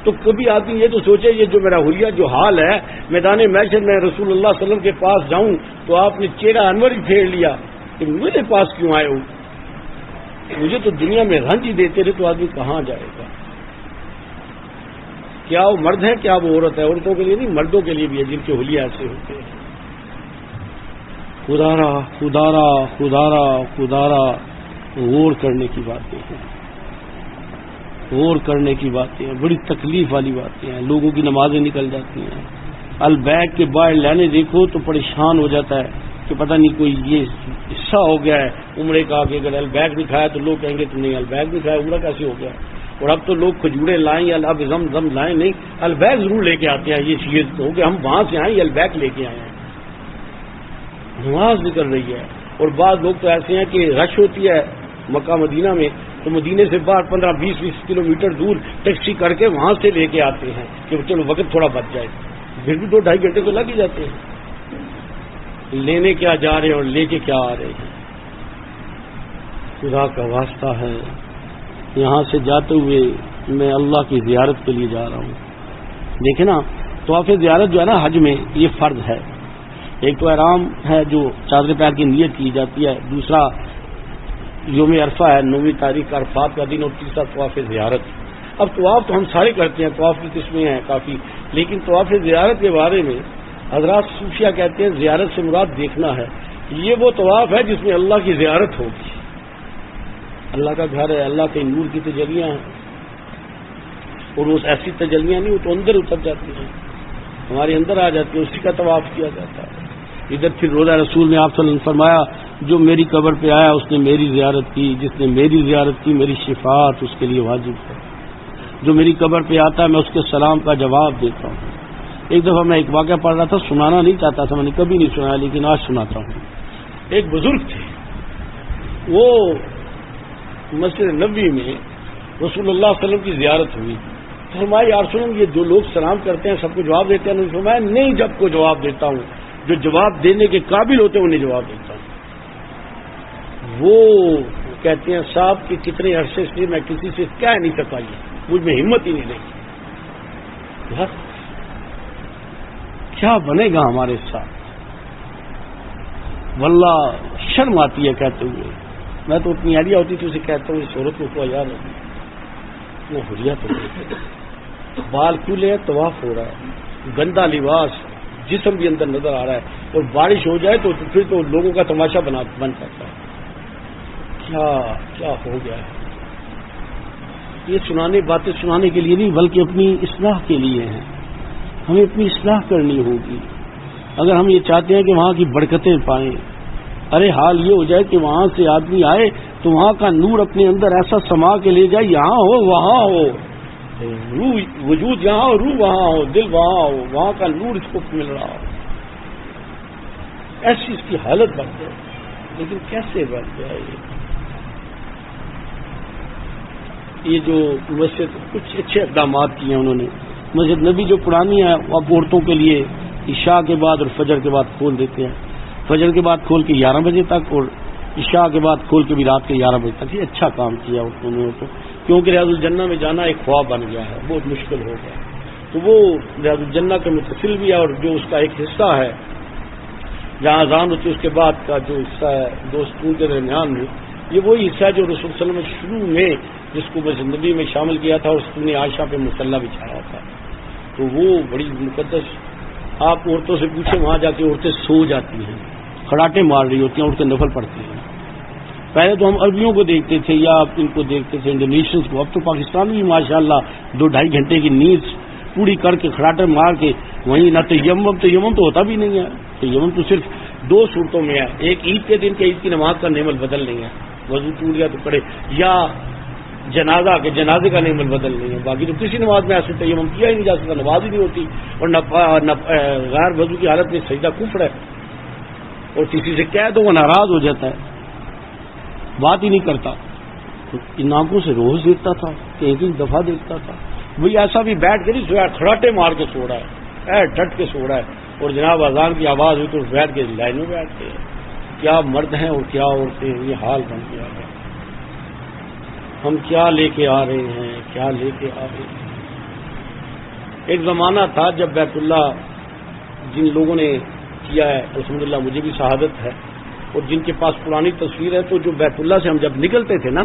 تو کبھی آدمی یہ تو سوچے یہ جو میرا حلیہ جو حال ہے، میدان محشر میں رسول اللہ صلی اللہ علیہ وسلم کے پاس جاؤں تو آپ نے چہرہ انور ہی پھیر لیا کہ میرے پاس کیوں آئے ہو، مجھے تو دنیا میں رنج ہی دیتے رہے، تو آدمی کہاں جائے گا. کیا وہ مرد ہے کیا وہ عورت ہے، عورتوں کے لیے نہیں مردوں کے لیے بھی ہے جن کے حلیہ ایسے ہوتے ہیں. خدارا خدارا خدارا خدارا غور کرنے کی باتیں ہیں، غور کرنے کی باتیں ہیں، بڑی تکلیف والی باتیں ہیں. لوگوں کی نمازیں نکل جاتی ہیں. البیگ کے باہر لینے دیکھو تو پریشان ہو جاتا ہے کہ پتہ نہیں کوئی یہ حصہ ہو گیا ہے عمرے کا، کہ اگر البیگ نہیں کھایا تو لوگ کہیں گے تم نہیں البیگ نہیں کھایا، عمرہ کیسے ہو گیا. اور اب تو لوگ کھجورے لائیں یا اب زم لائیں نہیں، البیگ ضرور لے کے آتے ہیں. یہ چیز ہو کہ ہم وہاں سے آئیں یہ البیگ لے کے آئے ہیں. نماز نکل رہی ہے. اور بعض لوگ تو ایسے ہیں کہ رش ہوتی ہے مکہ مدینہ میں تو مدینے سے باہر 15-20 کلومیٹر دور ٹیکسی کر کے وہاں سے لے کے آتے ہیں کہ چلو وقت تھوڑا بچ جائے. پھر بھی 2-2.5 گھنٹے تو لگ ہی جاتے ہیں. لینے کیا جا رہے ہیں اور لے کے کیا آ رہے ہیں. خدا کا واسطہ ہے یہاں سے جاتے ہوئے میں اللہ کی زیارت کے لیے جا رہا ہوں. دیکھیں نا طواف زیارت جو ہے نا حج میں یہ فرض ہے. ایک تو احرام ہے جو چادر پیر کی نیت کی جاتی ہے، دوسرا یوم عرفہ ہے 9 تاریخ عرفات کا دن، اور تیسرا طواف زیارت. اب طواف تو ہم سارے کرتے ہیں، طواف کی قسمیں ہیں کافی، لیکن طواف زیارت کے بارے میں حضرات صوفیہ کہتے ہیں زیارت سے مراد دیکھنا ہے. یہ وہ طواف ہے جس میں اللہ کی زیارت ہوگی. اللہ کا گھر ہے، اللہ کے نور کی تجلیاں ہیں، اور وہ ایسی تجلیاں نہیں، وہ تو اندر اتر جاتی ہیں، ہمارے اندر آ جاتی ہیں، اسی کا طواف کیا جاتا ہے. ادھر پھر روضہ رسول میں آپ صلی اللہ علیہ وسلم فرمایا جو میری قبر پہ آیا اس نے میری زیارت کی، جس نے میری زیارت کی میری شفاعت اس کے لیے واجب ہے. جو میری قبر پہ آتا ہے میں اس کے سلام کا جواب دیتا ہوں. ایک دفعہ میں ایک واقعہ پڑھ رہا تھا، سنانا نہیں چاہتا تھا، میں نے کبھی نہیں سنایا لیکن آج سناتا ہوں. ایک بزرگ تھے، وہ مسجد نبوی میں رسول اللہ صلی اللہ علیہ وسلم کی زیارت ہوئی. فرمایا یا رسول اللہ یہ جو لوگ سلام کرتے ہیں سب کو جواب دیتے ہیں؟ فرمایا نہیں، جب کو جواب دیتا ہوں جو جواب دینے کے قابل ہوتے ہیں انہیں جواب دیتا ہوں۔ وہ کہتے ہیں صاحب کہ کتنے عرصے سے میں کسی سے کہہ نہیں سکا، یہ مجھ میں ہمت ہی نہیں رہی۔ بس کیا بنے گا ہمارے ساتھ؟ واللہ شرم آتی ہے کہتے ہوئے۔ میں تو اتنی آئیڈیا ہوتی تھی اسے کہتا ہوں اس عورت کو کیا یار وہ حریت ہو گئی، بال کھلے ہیں، طواف ہو رہا ہے، گندا لباس، جسم بھی اندر نظر آ رہا ہے، اور بارش ہو جائے تو پھر تو لوگوں کا تماشا بن سکتا ہے۔ کیا ہو گیا ہے؟ یہ باتیں سنانے کے لیے نہیں بلکہ اپنی اصلاح کے لیے ہیں۔ ہمیں اپنی اصلاح کرنی ہوگی اگر ہم یہ چاہتے ہیں کہ وہاں کی برکتیں پائیں۔ ارے حال یہ ہو جائے کہ وہاں سے آدمی آئے تو وہاں کا نور اپنے اندر ایسا سما کے لے جائے، یہاں ہو وہاں ہو، روح وجود یہاں ہو، روح وہاں ہو، دل وہاں ہو، وہاں کا نور اس کو مل رہا ہو، ایسی اس کی حالت بن جائے۔ لیکن کیسے بن جائے؟ یہ جو مسجد کچھ اچھے اقدامات کیے ہیں انہوں نے، مسجد نبی جو پرانی ہے اب عورتوں کے لیے عشاء کے بعد اور فجر کے بعد کھول دیتے ہیں، فجر کے بعد کھول کے 11 بجے تک اور عشاء کے بعد کھول کے بھی رات کے 11 بجے تک۔ یہ اچھا کام کیا انہوں نے، کیونکہ ریاض الجنہ میں جانا ایک خواب بن گیا ہے، بہت مشکل ہو گیا، تو وہ ریاض الجنہ کے متصل بھی ہے، اور جو اس کا ایک حصہ ہے جہاں اذان ہوتی ہے اس کے بعد کا جو حصہ ہے دوستوں کے درمیان میں، یہ وہی حصہ ہے جو رسول صلی اللہ علیہ وسلم نے شروع میں جس کو مسجد نبی میں شامل کیا تھا اور اس نے عائشہ پہ مصلی بچھایا تھا، تو وہ بڑی مقدس۔ آپ عورتوں سے پوچھیں وہاں جا کے عورتیں سو جاتی ہیں، کھڑاٹے مار رہی ہوتی ہیں، عورتیں نفل پڑتی ہیں۔ پہلے تو ہم عربیوں کو دیکھتے تھے یا ان کو دیکھتے تھے انڈونیشینس کو، اب تو پاکستان بھی ماشاءاللہ 2-2.5 گھنٹے کی نیند پوری کر کے کھڑاٹے مار کے وہیں نہ تیمم تو ہوتا بھی نہیں ہے، تیمم تو صرف 2 صورتوں میں ہے، ایک عید کے دن کہ عید کی نماز کا نعم البدل نہیں ہے، وضو ٹوٹ گیا تو پڑے، یا جنازہ کے جنازے کا نعم البدل نہیں ہے، باقی تو کسی نماز میں ایسے تیمم کیا ہی نہیں جا سکتا، نماز ہی نہیں ہوتی، اور غیر وضو کی حالت میں سجدہ کفر ہے، اور کسی سے کہہ تو وہ ناراض ہو جاتا ہے، بات ہی نہیں کرتا۔ تو ان آنکھوں سے روز دیکھتا تھا کہ ایک دفعہ دیکھتا تھا، وہی ایسا بھی بیٹھ کے نہیں سویا، کھڑاٹے مار کے سو رہا ہے، ڈٹ کے سو رہا ہے، اور جناب اذان کی آواز ہوئی تو بیٹھ کے لائن میں بیٹھتے ہیں۔ کیا مرد ہیں اور کیا عورتیں ہیں، یہ حال بن گیا ہے۔ ہم کیا لے کے آ رہے ہیں، کیا لے کے آ رہے ہیں۔ ایک زمانہ تھا جب بیت اللہ جن لوگوں نے کیا ہے الحمدللہ مجھے بھی شہادت ہے، اور جن کے پاس پرانی تصویر ہے، تو جو بیت اللہ سے ہم جب نکلتے تھے نا،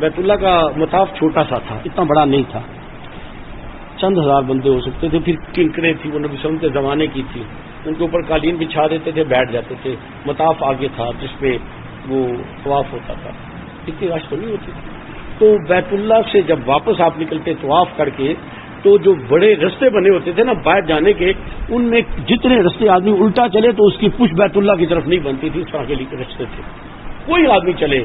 بیت اللہ کا مطاف چھوٹا سا تھا، اتنا بڑا نہیں تھا، چند ہزار بندے ہو سکتے تھے، پھر کنکریں تھی، وہ نبی صلی اللہ علیہ وسلم کے زمانے کی تھی، ان کے اوپر قالین بچھا دیتے تھے، بیٹھ جاتے تھے، مطاف آگے تھا جس پہ وہ طواف ہوتا تھا، اتنی رش تو نہیں ہوتی تھی۔ تو بیت اللہ سے جب واپس آپ نکلتے طواف کر کے، تو جو بڑے رستے بنے ہوتے تھے نا باہر جانے کے، ان میں جتنے رستے آدمی الٹا چلے تو اس کی پشت بیت اللہ کی طرف نہیں بنتی تھی، اس طرح کے رستے تھے، کوئی آدمی چلے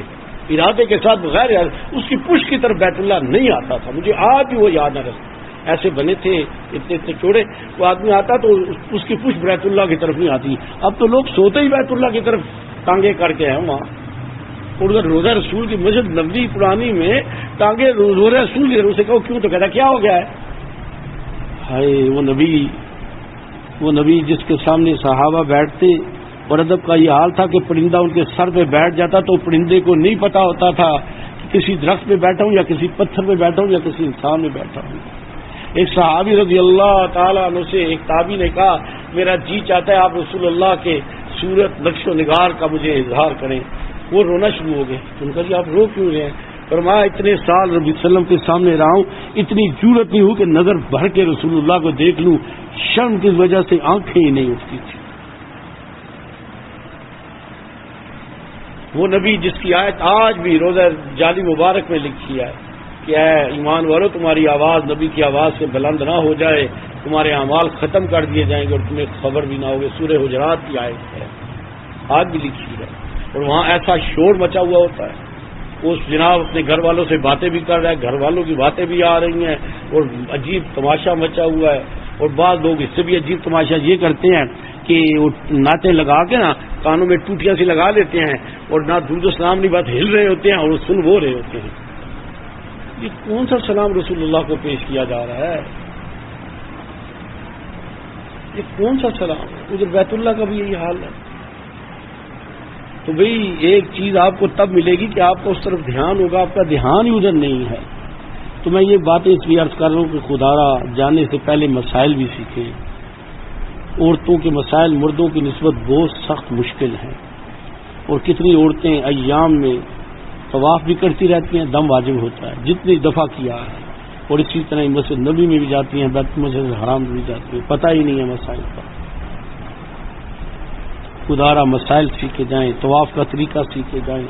ارادے کے ساتھ بغیر اس کی پشت کی طرف بیت اللہ نہیں آتا تھا، مجھے آج بھی وہ یاد ہے، رستے ایسے بنے تھے اتنے اتنے چوڑے، وہ آدمی آتا تو اس کی پشت بیت اللہ کی طرف نہیں آتی۔ اب تو لوگ سوتے ہی بیت اللہ کی طرف ٹانگے کر کے ہیں وہاں، اور اگر روزہ رسول کی مسجد نبوی پرانی میں ٹانگے روزہ رسول کی طرف سے کہو کیوں، تو کہتا کیا ہو گیا ہے؟ ہائے وہ نبی جس کے سامنے صحابہ بیٹھتے، اور ادب کا یہ حال تھا کہ پرندہ ان کے سر پہ بیٹھ جاتا تو پرندے کو نہیں پتا ہوتا تھا کہ کسی درخت پہ بیٹھا ہوں یا کسی پتھر پہ بیٹھا ہوں یا کسی انسان میں بیٹھا ہوں۔ ایک صحابی رضی اللہ تعالیٰ عنہ سے ایک تابعی نے کہا میرا جی چاہتا ہے آپ رسول اللہ کے صورت نقش و نگار کا مجھے اظہار کریں، وہ رونا شروع ہو گئے۔ ان کا جی آپ رو کیوں رہے ہیں؟ فرمایا اتنے سال ربی صلی اللہ علیہ وسلم کے سامنے رہا ہوں، اتنی جرأت نہیں ہو کہ نظر بھر کے رسول اللہ کو دیکھ لوں، شرم کی وجہ سے آنکھیں ہی نہیں اٹھتی تھی۔ وہ نبی جس کی آیت آج بھی روزہ جالی مبارک میں لکھی ہے کہ اے ایمان والو تمہاری آواز نبی کی آواز سے بلند نہ ہو جائے، تمہارے اعمال ختم کر دیے جائیں گے اور تمہیں خبر بھی نہ ہوگی، سورہ حجرات کی آیت ہے، آج بھی لکھی ہے، اور وہاں ایسا شور مچا ہوا ہوتا ہے، اس جناب اپنے گھر والوں سے باتیں بھی کر رہا ہے، گھر والوں کی باتیں بھی آ رہی ہیں، اور عجیب تماشا مچا ہوا ہے۔ اور بعض لوگ اس سے بھی عجیب تماشا یہ کرتے ہیں کہ وہ نعتیں لگا کے نا کانوں میں ٹوٹیاں سی لگا لیتے ہیں، اور نہ درود و سلام کی بات ہل رہے ہوتے ہیں اور وہ سن وہ رہے ہوتے ہیں۔ یہ کون سا سلام رسول اللہ کو پیش کیا جا رہا ہے؟ یہ کون سا سلام؟ ادھر بیت اللہ کا بھی یہی حال ہے. تو بھئی ایک چیز آپ کو تب ملے گی کہ آپ کو اس طرف دھیان ہوگا. آپ کا دھیان ہی ادھر نہیں ہے. تو میں یہ باتیں اس لیے عرض کر رہا ہوں کہ خدا را جانے سے پہلے مسائل بھی سیکھیں. عورتوں کے مسائل مردوں کی نسبت بہت سخت مشکل ہیں، اور کتنی عورتیں ایام میں طواف بھی کرتی رہتی ہیں، دم واجب ہوتا ہے جتنی دفعہ کیا ہے، اور اسی طرح مسجد نبی میں بھی جاتی ہیں، بیت مسجد حرام میں بھی جاتی ہیں، پتہ ہی نہیں ہے مسائل کا. خدا را مسائل سیکھے جائیں، طواف کا طریقہ سیکھے جائیں.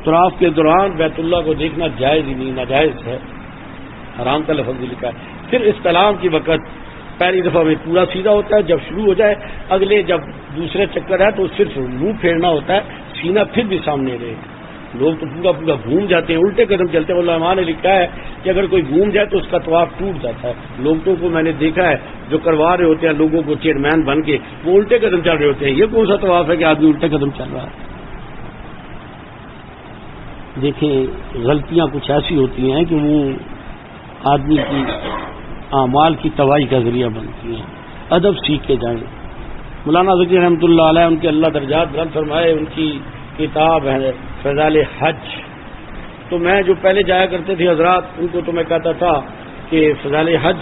طواف کے دوران بیت اللہ کو دیکھنا جائز ہی نہیں، ناجائز ہے، حرام کا لفظ بھی لکھا ہے. پھر استلام کے وقت پہلی دفعہ میں پورا سیدھا ہوتا ہے، جب شروع ہو جائے اگلے جب دوسرے چکر ہے تو صرف منہ پھیرنا ہوتا ہے، سینہ پھر بھی سامنے رہے. لوگ تو پورا پورا گھوم جاتے ہیں، الٹے قدم چلتے ہیں. علماء نے لکھا ہے کہ اگر کوئی گھوم جائے تو اس کا طواف ٹوٹ جاتا ہے. لوگوں کو میں نے دیکھا ہے جو کروا رہے ہوتے ہیں لوگوں کو چیئرمین بن کے، وہ الٹے قدم چل رہے ہوتے ہیں. یہ کون سا طواف ہے کہ آدمی الٹے قدم چل رہا ہے؟ دیکھیں غلطیاں کچھ ایسی ہوتی ہیں کہ وہ آدمی کی اعمال کی تباہی کا ذریعہ بنتی ہیں. ادب سیکھ کے جائیں. مولانا ذکی رحمۃ اللہ علیہ ان کے اللہ درجات بلند فرمائے، ان کی کتاب ہے فضائل حج. تو میں جو پہلے جایا کرتے تھے حضرات ان کو تو میں کہتا تھا کہ فضائل حج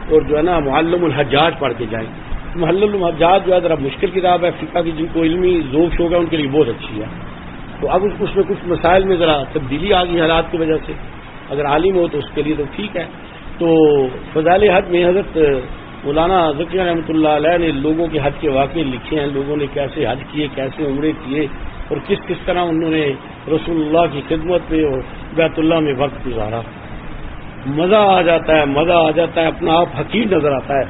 اور جو ہے نا معلم الحجاج پڑھ کے جائیں. معلم الحجاج جو ہے ذرا مشکل کتاب ہے، فقہ کی جن کو علمی ذوق شوق ہے ان کے لیے بہت اچھی ہے. تو اب اس میں کچھ مسائل میں ذرا تبدیلی آ گئی حالات کی وجہ سے. اگر عالم ہو تو اس کے لیے تو ٹھیک ہے. تو فضائل حج میں حضرت مولانا ذکی رحمۃ اللہ علیہ نے لوگوں کے حج کے واقعے لکھے ہیں. لوگوں نے کیسے حج کیے، کیسے عمرے کیے، اور کس کس طرح انہوں نے رسول اللہ کی خدمت میں اور بیت اللہ میں وقت گزارا. مزہ آ جاتا ہے، مزہ آ جاتا ہے، اپنا آپ حقیر نظر آتا ہے.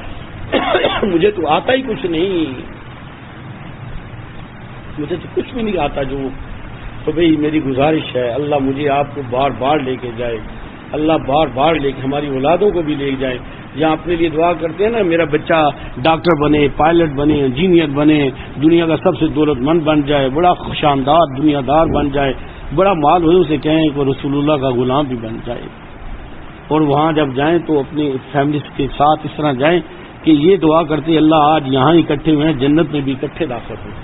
مجھے تو آتا ہی کچھ نہیں، مجھے تو کچھ بھی نہیں آتا جو. تو بھئی میری گزارش ہے اللہ مجھے آپ کو بار بار لے کے جائے، اللہ بار بار لے کے ہماری اولادوں کو بھی لے جائے. یہاں اپنے لیے دعا کرتے ہیں نا میرا بچہ ڈاکٹر بنے، پائلٹ بنے، انجینئر بنے، دنیا کا سب سے دولت مند بن جائے، بڑا شاندار دنیا دار بن جائے، بڑا مال ہو اسے کہیں کہ رسول اللہ کا غلام بھی بن جائے. اور وہاں جب جائیں تو اپنی فیملی کے ساتھ اس طرح جائیں کہ یہ دعا کرتے اللہ آج یہاں اکٹھے ہوئے ہیں، جنت میں بھی اکٹھے داخل ہوں.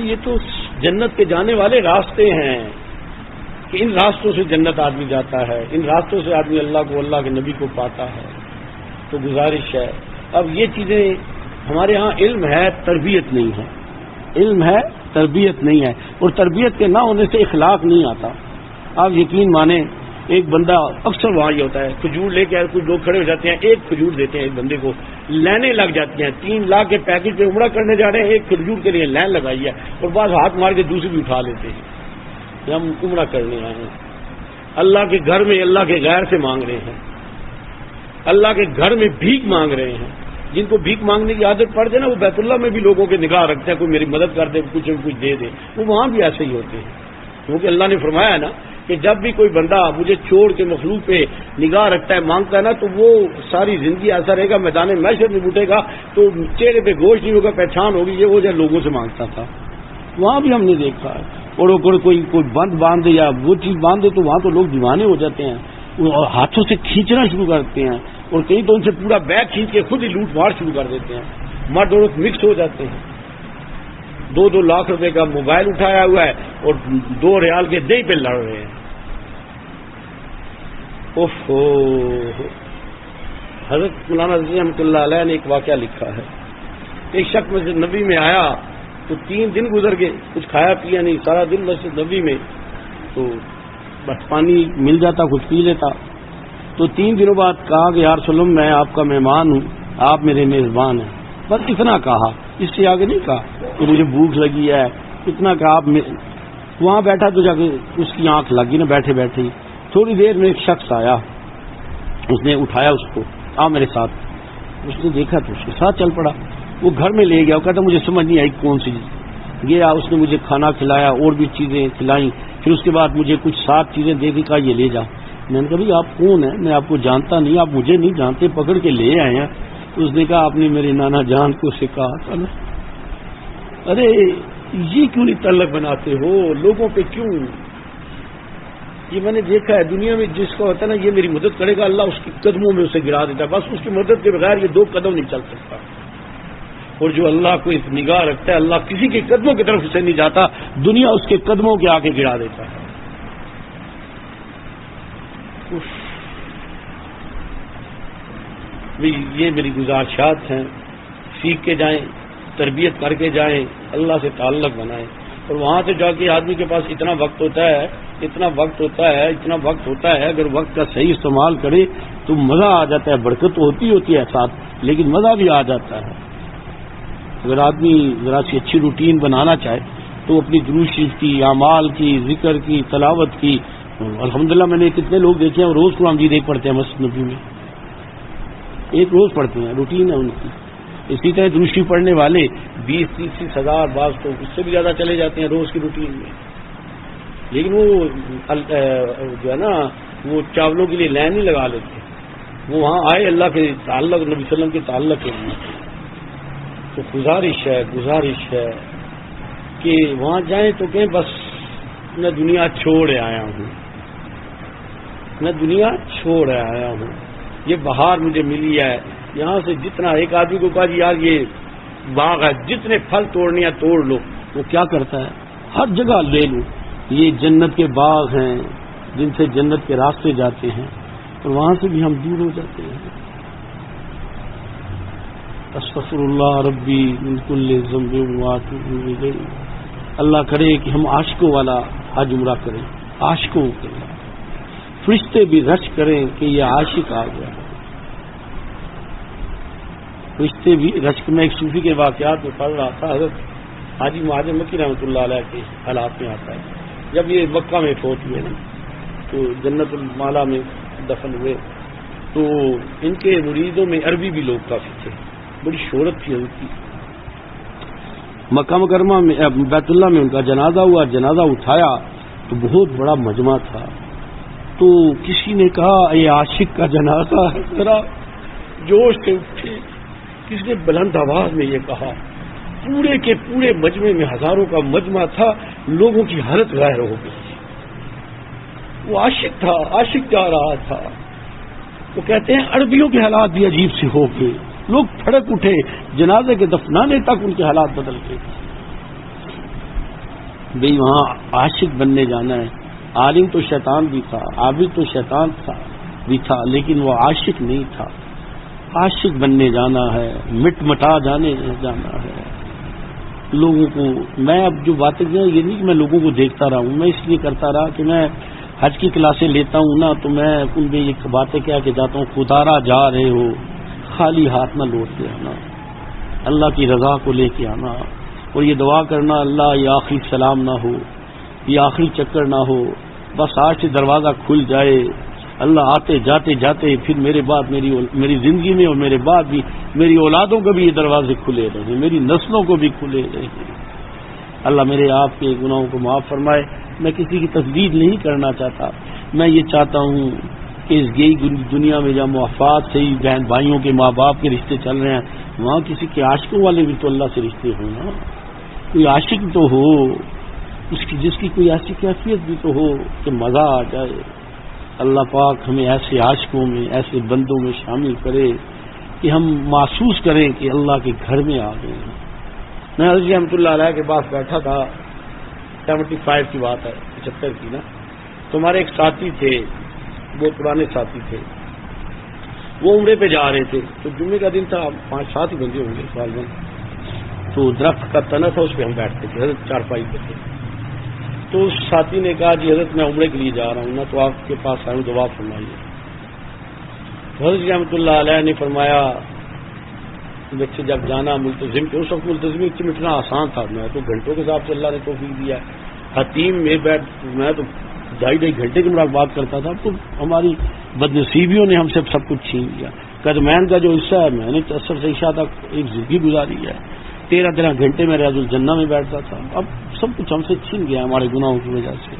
یہ تو جنت کے جانے والے راستے ہیں کہ ان راستوں سے جنت آدمی جاتا ہے، ان راستوں سے آدمی اللہ کو، اللہ کے نبی کو پاتا ہے. تو گزارش ہے اب یہ چیزیں ہمارے ہاں علم ہے، تربیت نہیں ہے. علم ہے، تربیت نہیں ہے، اور تربیت کے نہ ہونے سے اخلاق نہیں آتا. آپ یقین مانیں ایک بندہ اکثر وہاں یہ ہوتا ہے کھجور لے کے کچھ لوگ کھڑے ہو جاتے ہیں، ایک کھجور دیتے ہیں ایک بندے کو، لائنیں لگ جاتی ہیں. 3 لاکھ کے پیکج پہ عمرہ کرنے جا رہے ہیں، ایک کھجور کے لیے لائن لگائی ہے، اور بعض ہاتھ مار کے دوسری بھی اٹھا لیتے ہیں. ہم عمرہ کرنے آئے ہیں، اللہ کے گھر میں اللہ کے غیر سے مانگ رہے ہیں، اللہ کے گھر میں بھیک مانگ رہے ہیں. جن کو بھیک مانگنے کی عادت پڑ جائے نا وہ بیت اللہ میں بھی لوگوں کے نگاہ رکھتے ہیں، کوئی میری مدد کر دے، کچھ دے دے. وہ وہاں بھی ایسے ہی ہوتے ہیں، کیونکہ اللہ نے فرمایا نا کہ جب بھی کوئی بندہ مجھے چھوڑ کے مخلوق پہ نگاہ رکھتا ہے، مانگتا ہے نا، تو وہ ساری زندگی ایسا رہے گا، میدان محشر میں اٹھے گا تو چہرے پہ گوشت نہیں ہوگا، پہچان ہوگی یہ وہ جو لوگوں سے مانگتا تھا. وہاں بھی ہم نے دیکھا ہے. اور کوئی بند باندھے یا وہ چیز باندھے تو وہاں تو لوگ دیوانے ہو جاتے ہیں، اور ہاتھوں سے کھینچنا شروع کرتے ہیں، اور کہیں تو ان سے پورا بیگ کھینچ کے خود ہی لوٹ مار شروع کر دیتے ہیں. مرد عورت مکس ہو جاتے ہیں. 2-2 لاکھ روپے کا موبائل اٹھایا ہوا ہے اور 2 ریال کے دہی پہ لڑ رہے ہیں. حضرت مولانا رضی رحمۃ اللہ علیہ نے ایک واقعہ لکھا ہے. ایک شخص مسجد نبی میں آیا تو 3 دن گزر گئے، کچھ کھایا پیا نہیں، سارا دن مسجد نبی میں، تو بس پانی مل جاتا کچھ پی لیتا. تو 3 دنوں بعد کہا کہ یا رسول اللہ میں آپ کا مہمان ہوں، آپ میرے میزبان ہیں. بس اتنا کہا، اس سے آگے نہیں کہا کہ مجھے بھوک لگی ہے. اتنا کہا. آپ وہاں بیٹھا تو جا کے اس کی آنکھ لگی نا بیٹھے بیٹھے ہی. تھوڑی دیر میں ایک شخص آیا، اس نے اٹھایا اس کو، آ میرے ساتھ. اس نے دیکھا تو اس کے ساتھ چل پڑا. وہ گھر میں لے گیا، وہ کہتا مجھے سمجھ نہیں آئی کون سی چیز. گیا، اس نے مجھے کھانا کھلایا اور بھی چیزیں کھلائیں. پھر اس کے بعد مجھے کچھ 7 چیزیں دے دی، کہا یہ لے جا. میں نے کہا بھائی آپ کون ہیں؟ میں آپ کو جانتا نہیں، آپ مجھے نہیں جانتے، پکڑ کے لے آئے ہیں. تو اس نے کہا آپ نے میرے نانا جان کو سکھا تھا نا. ارے یہ کیوں نہیں تعلق بناتے ہو لوگوں پہ؟ کیوں یہ میں نے دیکھا ہے دنیا میں، جس کو ہوتا ہے نا یہ میری مدد کرے گا، اللہ اس کی قدموں میں اسے گرا دیتا ہے، بس اس کی مدد کے بغیر یہ 2 قدم نہیں چل سکتا. اور جو اللہ کو اس نگاہ رکھتا ہے، اللہ کسی کے قدموں کی طرف اسے نہیں جاتا، دنیا اس کے قدموں کے آگے گرا دیتا ہے. یہ میری گزارشات ہیں، سیکھ کے جائیں، تربیت کر کے جائیں، اللہ سے تعلق بنائیں. اور وہاں سے جا کے آدمی کے پاس اتنا وقت ہوتا ہے اگر وقت کا صحیح استعمال کرے تو مزہ آ جاتا ہے. برکت تو ہوتی ہے ساتھ، لیکن مزہ بھی آ جاتا ہے. اگر آدمی ذرا سی اچھی روٹین بنانا چاہے تو اپنی درود شریف کی، اعمال کی، ذکر کی، تلاوت کی. الحمدللہ میں نے کتنے لوگ دیکھے ہیں روز قرآن مجید ایک پڑھتے ہیں، مسجد نبوی میں ایک روز پڑھتے ہیں، روٹین ہے ان کی. اسی طرح درود شریف پڑھنے والے 20-30 ہزار، بعض تو اس سے بھی زیادہ چلے جاتے ہیں روز کی روٹین میں. لیکن وہ جو ہے نا وہ چاولوں کے لیے لائن نہیں لگا لیتے، وہ وہاں آئے اللہ کے تعلق، نبی صلی اللہ علیہ وسلم کے تعلق کے لیے. تو گزارش ہے کہ وہاں جائیں تو کہیں بس میں دنیا چھوڑ آیا ہوں، یہ بہار مجھے ملی ہے. یہاں سے جتنا ایک آدمی کو کہا جی یار یہ باغ ہے، جتنے پھل توڑنے ہیں توڑ لو، وہ کیا کرتا ہے ہر جگہ لے لو. یہ جنت کے باغ ہیں جن سے جنت کے راستے جاتے ہیں، اور وہاں سے بھی ہم دور ہو جاتے ہیں. استغفر اللہ ربی من کل ذنب واتوب الیہ. اللہ کرے کہ ہم عاشقوں والا حج عمرہ کریں، عاشقوں کے فرشتے بھی رش کریں کہ یہ عاشق آ گیا. فرشتے بھی رش. میں ایک صوفی کے واقعات میں پڑھ رہا تھا، حضرت حاجی مہاجر مکی رحمۃ اللہ علیہ کے حالات میں آتا ہے. جب یہ مکہ میں فوت ہوئے نا تو جنت المالا میں دفن ہوئے، تو ان کے مریدوں میں عربی بھی لوگ کافی تھے، بڑی شہرت تھی ان کی. مکہ مکرمہ میں بیت اللہ میں ان کا جنازہ ہوا، جنازہ اٹھایا تو بہت بڑا مجمع تھا. تو کسی نے کہا یہ عاشق کا جنازہ ہے، ذرا جوش سے اٹھے. کسی نے بلند آواز میں یہ کہا. پورے کے پورے مجمع میں ہزاروں کا مجمع تھا، لوگوں کی حالت غیر ہو گئی. وہ عاشق تھا، عاشق جا رہا تھا. وہ کہتے ہیں عربیوں کے حالات بھی عجیب سے ہو گئے، لوگ پھڑک اٹھے، جنازے کے دفنانے تک ان کے حالات بدل گئے. بھئی وہاں عاشق بننے جانا ہے. عالم تو شیطان بھی تھا، عابد تو شیطان بھی تھا، لیکن وہ عاشق نہیں تھا. عاشق بننے جانا ہے، مٹ مٹا جانا ہے لوگوں کو. میں اب جو باتیں کی یہ نہیں کہ میں لوگوں کو دیکھتا رہا ہوں، میں اس لیے کرتا رہا کہ میں حج کی کلاسیں لیتا ہوں نا، تو میں ان میں یہ باتیں کہہ کے جاتا ہوں، خدارا جا رہے ہو خالی ہاتھ نہ لوٹ کے آنا، اللہ کی رضا کو لے کے آنا. اور یہ دعا کرنا اللہ یہ آخری سلام نہ ہو، یہ آخری چکر نہ ہو، بس آج سے دروازہ کھل جائے. اللہ آتے جاتے جاتے پھر میرے بعد میری زندگی میں اور میرے بعد بھی میری اولادوں کو بھی یہ دروازے کھلے رہیں، میری نسلوں کو بھی کھلے رہیں. اللہ میرے آپ کے گناہوں کو معاف فرمائے. میں کسی کی تسدید نہیں کرنا چاہتا، میں یہ چاہتا ہوں کہ اس گئی دنیا میں جہاں موافات سے ہی بہن بھائیوں کے ماں باپ کے رشتے چل رہے ہیں، وہاں کسی کے عاشقوں والے بھی تو اللہ سے رشتے ہوں نا. کوئی عاشق تو ہو جس کی کوئی ایسی کیفیت بھی تو ہو کہ مزہ آ جائے. اللہ پاک ہمیں ایسے عاشقوں میں، ایسے بندوں میں شامل کرے کہ ہم محسوس کریں کہ اللہ کے گھر میں آ گئے ہیں. میں حضرت رحمۃ اللہ علیہ کے پاس بیٹھا تھا، 75 کی بات ہے، 75 کی نا. تو ہمارے ایک ساتھی تھے، بہت پرانے ساتھی تھے، وہ عمرے پہ جا رہے تھے. تو جمعے کا دن تھا، 5-7 ہی بندے ہوں گے سال. تو درخت کا تنا تھا، اس پہ ہم بیٹھتے تھے، حضرت چارپائی پہ تھے. تو اس ساتھی نے کہا جی حضرت میں عمرے کے لیے جا رہا ہوں نا، تو آپ کے پاس آئے ہوں، دعا فرمائیے. حضرت رحمۃ اللہ علیہ نے فرمایا بچے جب جانا ملتزم کے، اس وقت ملتزمی مٹنا آسان تھا، میں تو گھنٹوں کے حساب سے اللہ نے توفیق دیا. حتیم میں میں تو 2.5 گھنٹے کی مراقبات کرتا تھا. اب تو ہماری بدنصیبیوں نے ہم سے سب کچھ چھین لیا. قدمین کا جو حصہ ہے میں نے اثر سے عشاء تک ایک زندگی گزاری ہے، 13 گھنٹے میں ریاض الجنہ میں بیٹھتا تھا. اب سب کچھ ہم سے چھین گیا ہمارے گناہوں کی وجہ سے.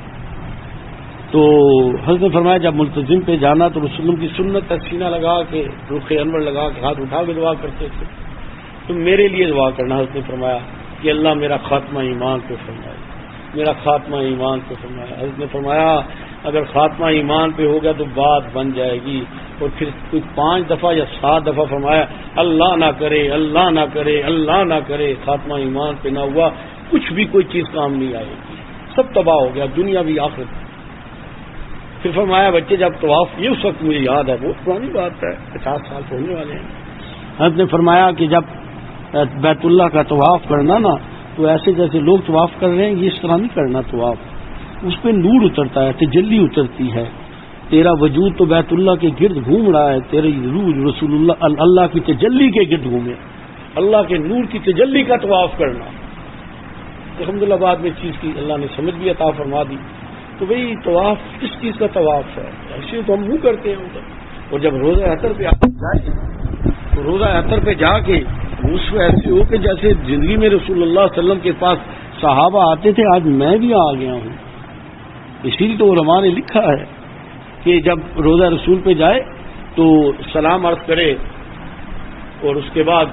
تو حضرت نے فرمایا جب ملتزم پہ جانا تو رسول اللہ کی سنت تک سینہ لگا کے، رخ انور لگا کے، ہاتھ اٹھا کے دعا کرتے تھے. تو میرے لیے دعا کرنا. حضرت نے فرمایا کہ اللہ میرا خاتمہ ایمان کو فرمائے، میرا خاتمہ ایمان کو فرمایا. حضرت نے فرمایا اگر خاتمہ ایمان پہ ہو گیا تو بات بن جائے گی. اور پھر کوئی 5 دفعہ یا 7 دفعہ فرمایا اللہ نہ کرے اللہ نہ کرے اللہ نہ کرے, خاتمہ ایمان پہ نہ ہوا کچھ بھی کوئی چیز کام نہیں آئے گی, سب تباہ ہو گیا دنیا بھی آخرت. پھر فرمایا بچے جب طواف, یہ اس وقت مجھے یاد ہے, بہت پرانی بات ہے, 50 سال تو ہونے والے ہیں. حضرت نے فرمایا کہ جب بیت اللہ کا طواف کرنا نا تو ایسے جیسے لوگ طواف کر رہے ہیں یہ اس طرح نہیں کرنا طواف, اس پہ نور اترتا ہے, تجلی اترتی ہے, تیرا وجود تو بیت اللہ کے گرد گھوم رہا ہے, تیری روح رسول اللہ کی تجلی کے گرد گھومے, اللہ کے نور کی تجلی کا طواف کرنا. الحمدللہ بعد میں چیز کی اللہ نے سمجھ بھی عطا فرما دی. تو بھئی طواف کس چیز کا طواف ہے, ایسے تو ہم منہ کرتے ہیں ادھر. اور جب روزہ اطہر پہ جائے تو روزہ اطہر پہ جا کے اس کو ایسے ہو کہ جیسے زندگی میں رسول اللہ صلی اللہ علیہ وسلم کے پاس صحابہ آتے تھے, آج میں بھی آ گیا ہوں. اسی لیے تو علماء نے لکھا ہے کہ جب روزہ رسول پہ جائے تو سلام عرض کرے اور اس کے بعد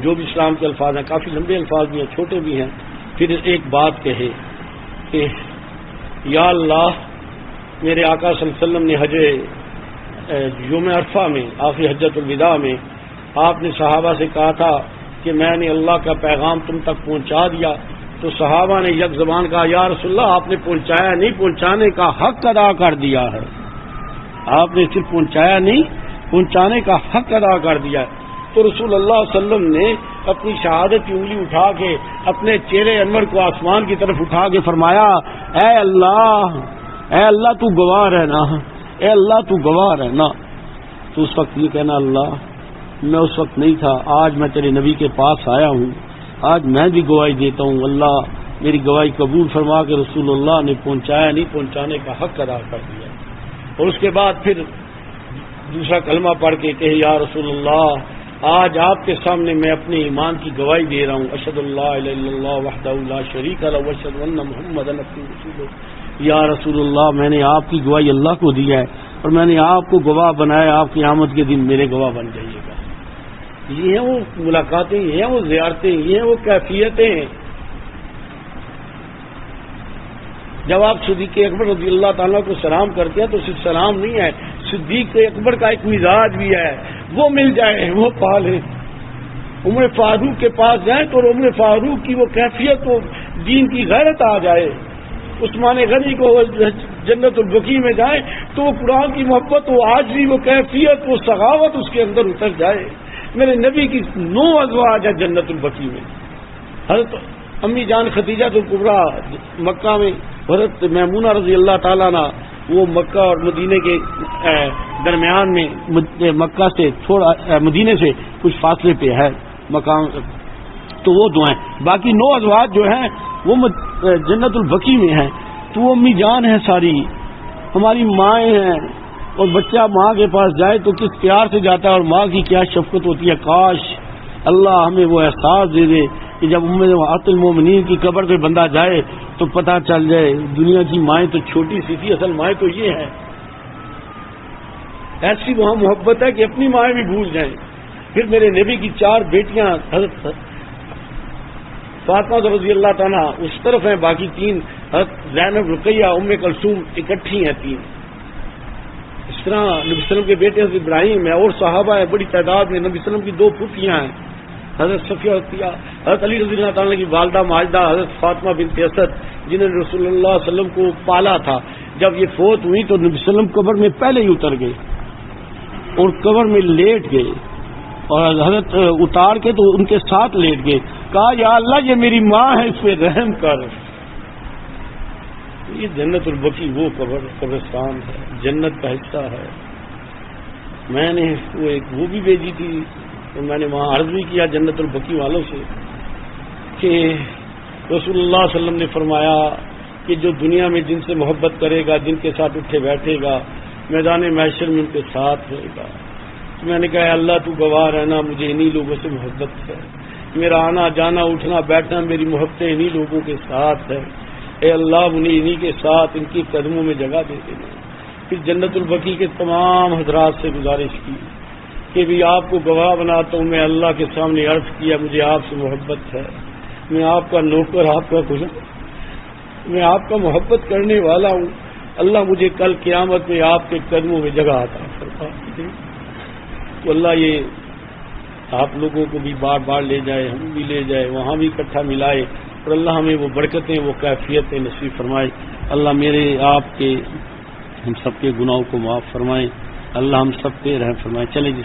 جو بھی اسلام کے الفاظ ہیں, کافی لمبے الفاظ بھی ہیں چھوٹے بھی ہیں, پھر ایک بات کہے کہ یا اللہ میرے آقا صلی اللہ علیہ وسلم نے حج یوم عرفہ میں آخری حجۃ الوداع میں آپ نے صحابہ سے کہا تھا کہ میں نے اللہ کا پیغام تم تک پہنچا دیا. تو صحابہ نے یک زبان کہا یا رسول اللہ آپ نے پہنچایا نہیں, پہنچانے کا حق ادا کر دیا ہے. آپ نے صرف پہنچایا نہیں, پہنچانے کا حق ادا کر دیا ہے. تو رسول اللہ صلی اللہ علیہ وسلم نے اپنی شہادت کی انگلی اٹھا کے اپنے چہرے انور کو آسمان کی طرف اٹھا کے فرمایا اے اللہ تو گواہ رہنا, اے اللہ تو گواہ رہنا. تو اس وقت یہ کہنا اللہ میں اس وقت نہیں تھا, آج میں تیرے نبی کے پاس آیا ہوں, آج میں بھی گواہی دیتا ہوں, اللہ میری گواہی قبول فرما کے رسول اللہ نے پہنچایا نہیں, پہنچانے کا حق ادا کر دیا. اور اس کے بعد پھر دوسرا کلمہ پڑھ کے کہ یا رسول اللہ آج آپ کے سامنے میں اپنے ایمان کی گواہی دے رہا ہوں, اشہد اللہ الہ الا اللہ وحدہ لا شریک لہ واشہد ان محمدا عبدہ ورسولہ. یا رسول اللہ میں نے آپ کی گواہی اللہ کو دی ہے اور میں نے آپ کو گواہ بنایا, آپ کی آمد کے دن میرے گواہ بن جائیے گا. یہ ہیں وہ ملاقاتیں, یہ ہیں وہ زیارتیں, یہ ہیں وہ کیفیتیں. جب آپ صدیق اکبر رضی اللہ تعالیٰ کو سلام کرتے ہیں تو صرف سلام نہیں ہے, صدیق اکبر کا ایک مزاج بھی ہے, وہ مل جائے وہ پالے. عمر فاروق کے پاس جائیں تو عمر فاروق کی وہ کیفیت, وہ دین کی غیرت آ جائے. عثمان غنی کو جنت البقیع میں جائیں تو وہ قرآن کی محبت, وہ آج بھی وہ کیفیت, وہ سخاوت اس کے اندر اتر جائے. میرے نبی کی 9 ازواج ہے جنت البقیع میں. حضرت امی جان خدیجہ الکبریٰ مکہ میں, حضرت میمونہ رضی اللہ تعالیٰ عنہ وہ مکہ اور مدینے کے درمیان میں, مکہ سے تھوڑا مدینے سے کچھ فاصلے پہ ہے مقام, تو وہ دعائیں. باقی 9 ازواج جو ہیں وہ جنت البقیع میں ہیں. تو وہ امی جان ہیں ساری, ہماری مائیں ہیں. اور بچہ ماں کے پاس جائے تو کس پیار سے جاتا ہے, اور ماں کی کیا شفقت ہوتی ہے. کاش اللہ ہمیں وہ احساس دے دے کہ جب امہات المومنین کی قبر پہ بندہ جائے تو پتہ چل جائے دنیا کی مائیں تو چھوٹی سی تھی, اصل مائیں تو یہ ہیں. ایسی وہاں محبت ہے کہ اپنی مائیں بھی بھول جائیں. پھر میرے نبی کی 4 بیٹیاں حضرت فاطمہ رضی اللہ تعالیٰ اس طرف ہیں, باقی 3 حضرت زینب رقیہ ام کلثوم اکٹھی ہیں 3. اس طرح نبی صلی اللہ علیہ وسلم کے بیٹے حضرت ابراہیم ہیں اور صحابہ ہیں بڑی تعداد میں. نبی صلی اللہ علیہ وسلم کی 2 پھوپھیاں ہیں, حضرت صفیہ حضرت علی رضی اللہ تعالیٰ کی والدہ ماجدہ حضرت فاطمہ بنت اسد جنہوں نے رسول اللہ صلی اللہ علیہ وسلم کو پالا تھا. جب یہ فوت ہوئی تو نبی صلی اللہ علیہ وسلم قبر میں پہلے ہی اتر گئے اور قبر میں لیٹ گئے, اور حضرت اتار کے تو ان کے ساتھ لیٹ گئے. کہا یا اللہ یہ میری ماں ہے, اس پہ رحم کر. یہ جنت البقیع وہ قبرستان ہے, جنت کا حصہ ہے. میں نے وہ بھی بھیجی تھی, تو میں نے وہاں عرض بھی کیا جنت البقیع والوں سے کہ رسول اللہ صلی اللہ علیہ وسلم نے فرمایا کہ جو دنیا میں جن سے محبت کرے گا, جن کے ساتھ اٹھے بیٹھے گا, میدان محشر میں ان کے ساتھ رہے گا. تو میں نے کہا اللہ تو گواہ رہنا مجھے انہی لوگوں سے محبت ہے, میرا آنا جانا اٹھنا بیٹھنا میری محبتیں انہی لوگوں کے ساتھ ہے. اے اللہ انہی کے ساتھ ان کی قدموں میں جگہ دے دینا. پھر جنت البقیع کے تمام حضرات سے گزارش کی کہ بھی آپ کو گواہ بناتا ہوں, میں اللہ کے سامنے عرض کیا مجھے آپ سے محبت ہے, میں آپ کا نوکر, آپ کا غلام, میں آپ کا محبت کرنے والا ہوں، اللہ مجھے کل قیامت میں آپ کے قدموں میں جگہ عطا فرما دے۔ تو اللہ یہ آپ لوگوں کو بھی بار بار لے جائے، ہم بھی لے جائے، وہاں بھی اکٹھا ملائے، اور اللہ ہمیں وہ برکتیں، وہ کیفیتیں نصیب فرمائے۔ اللہ میرے آپ کے ہم سب کے گناہوں کو معاف فرمائے، اللہ ہم سب پہ رحم فرمائے۔ چلے جی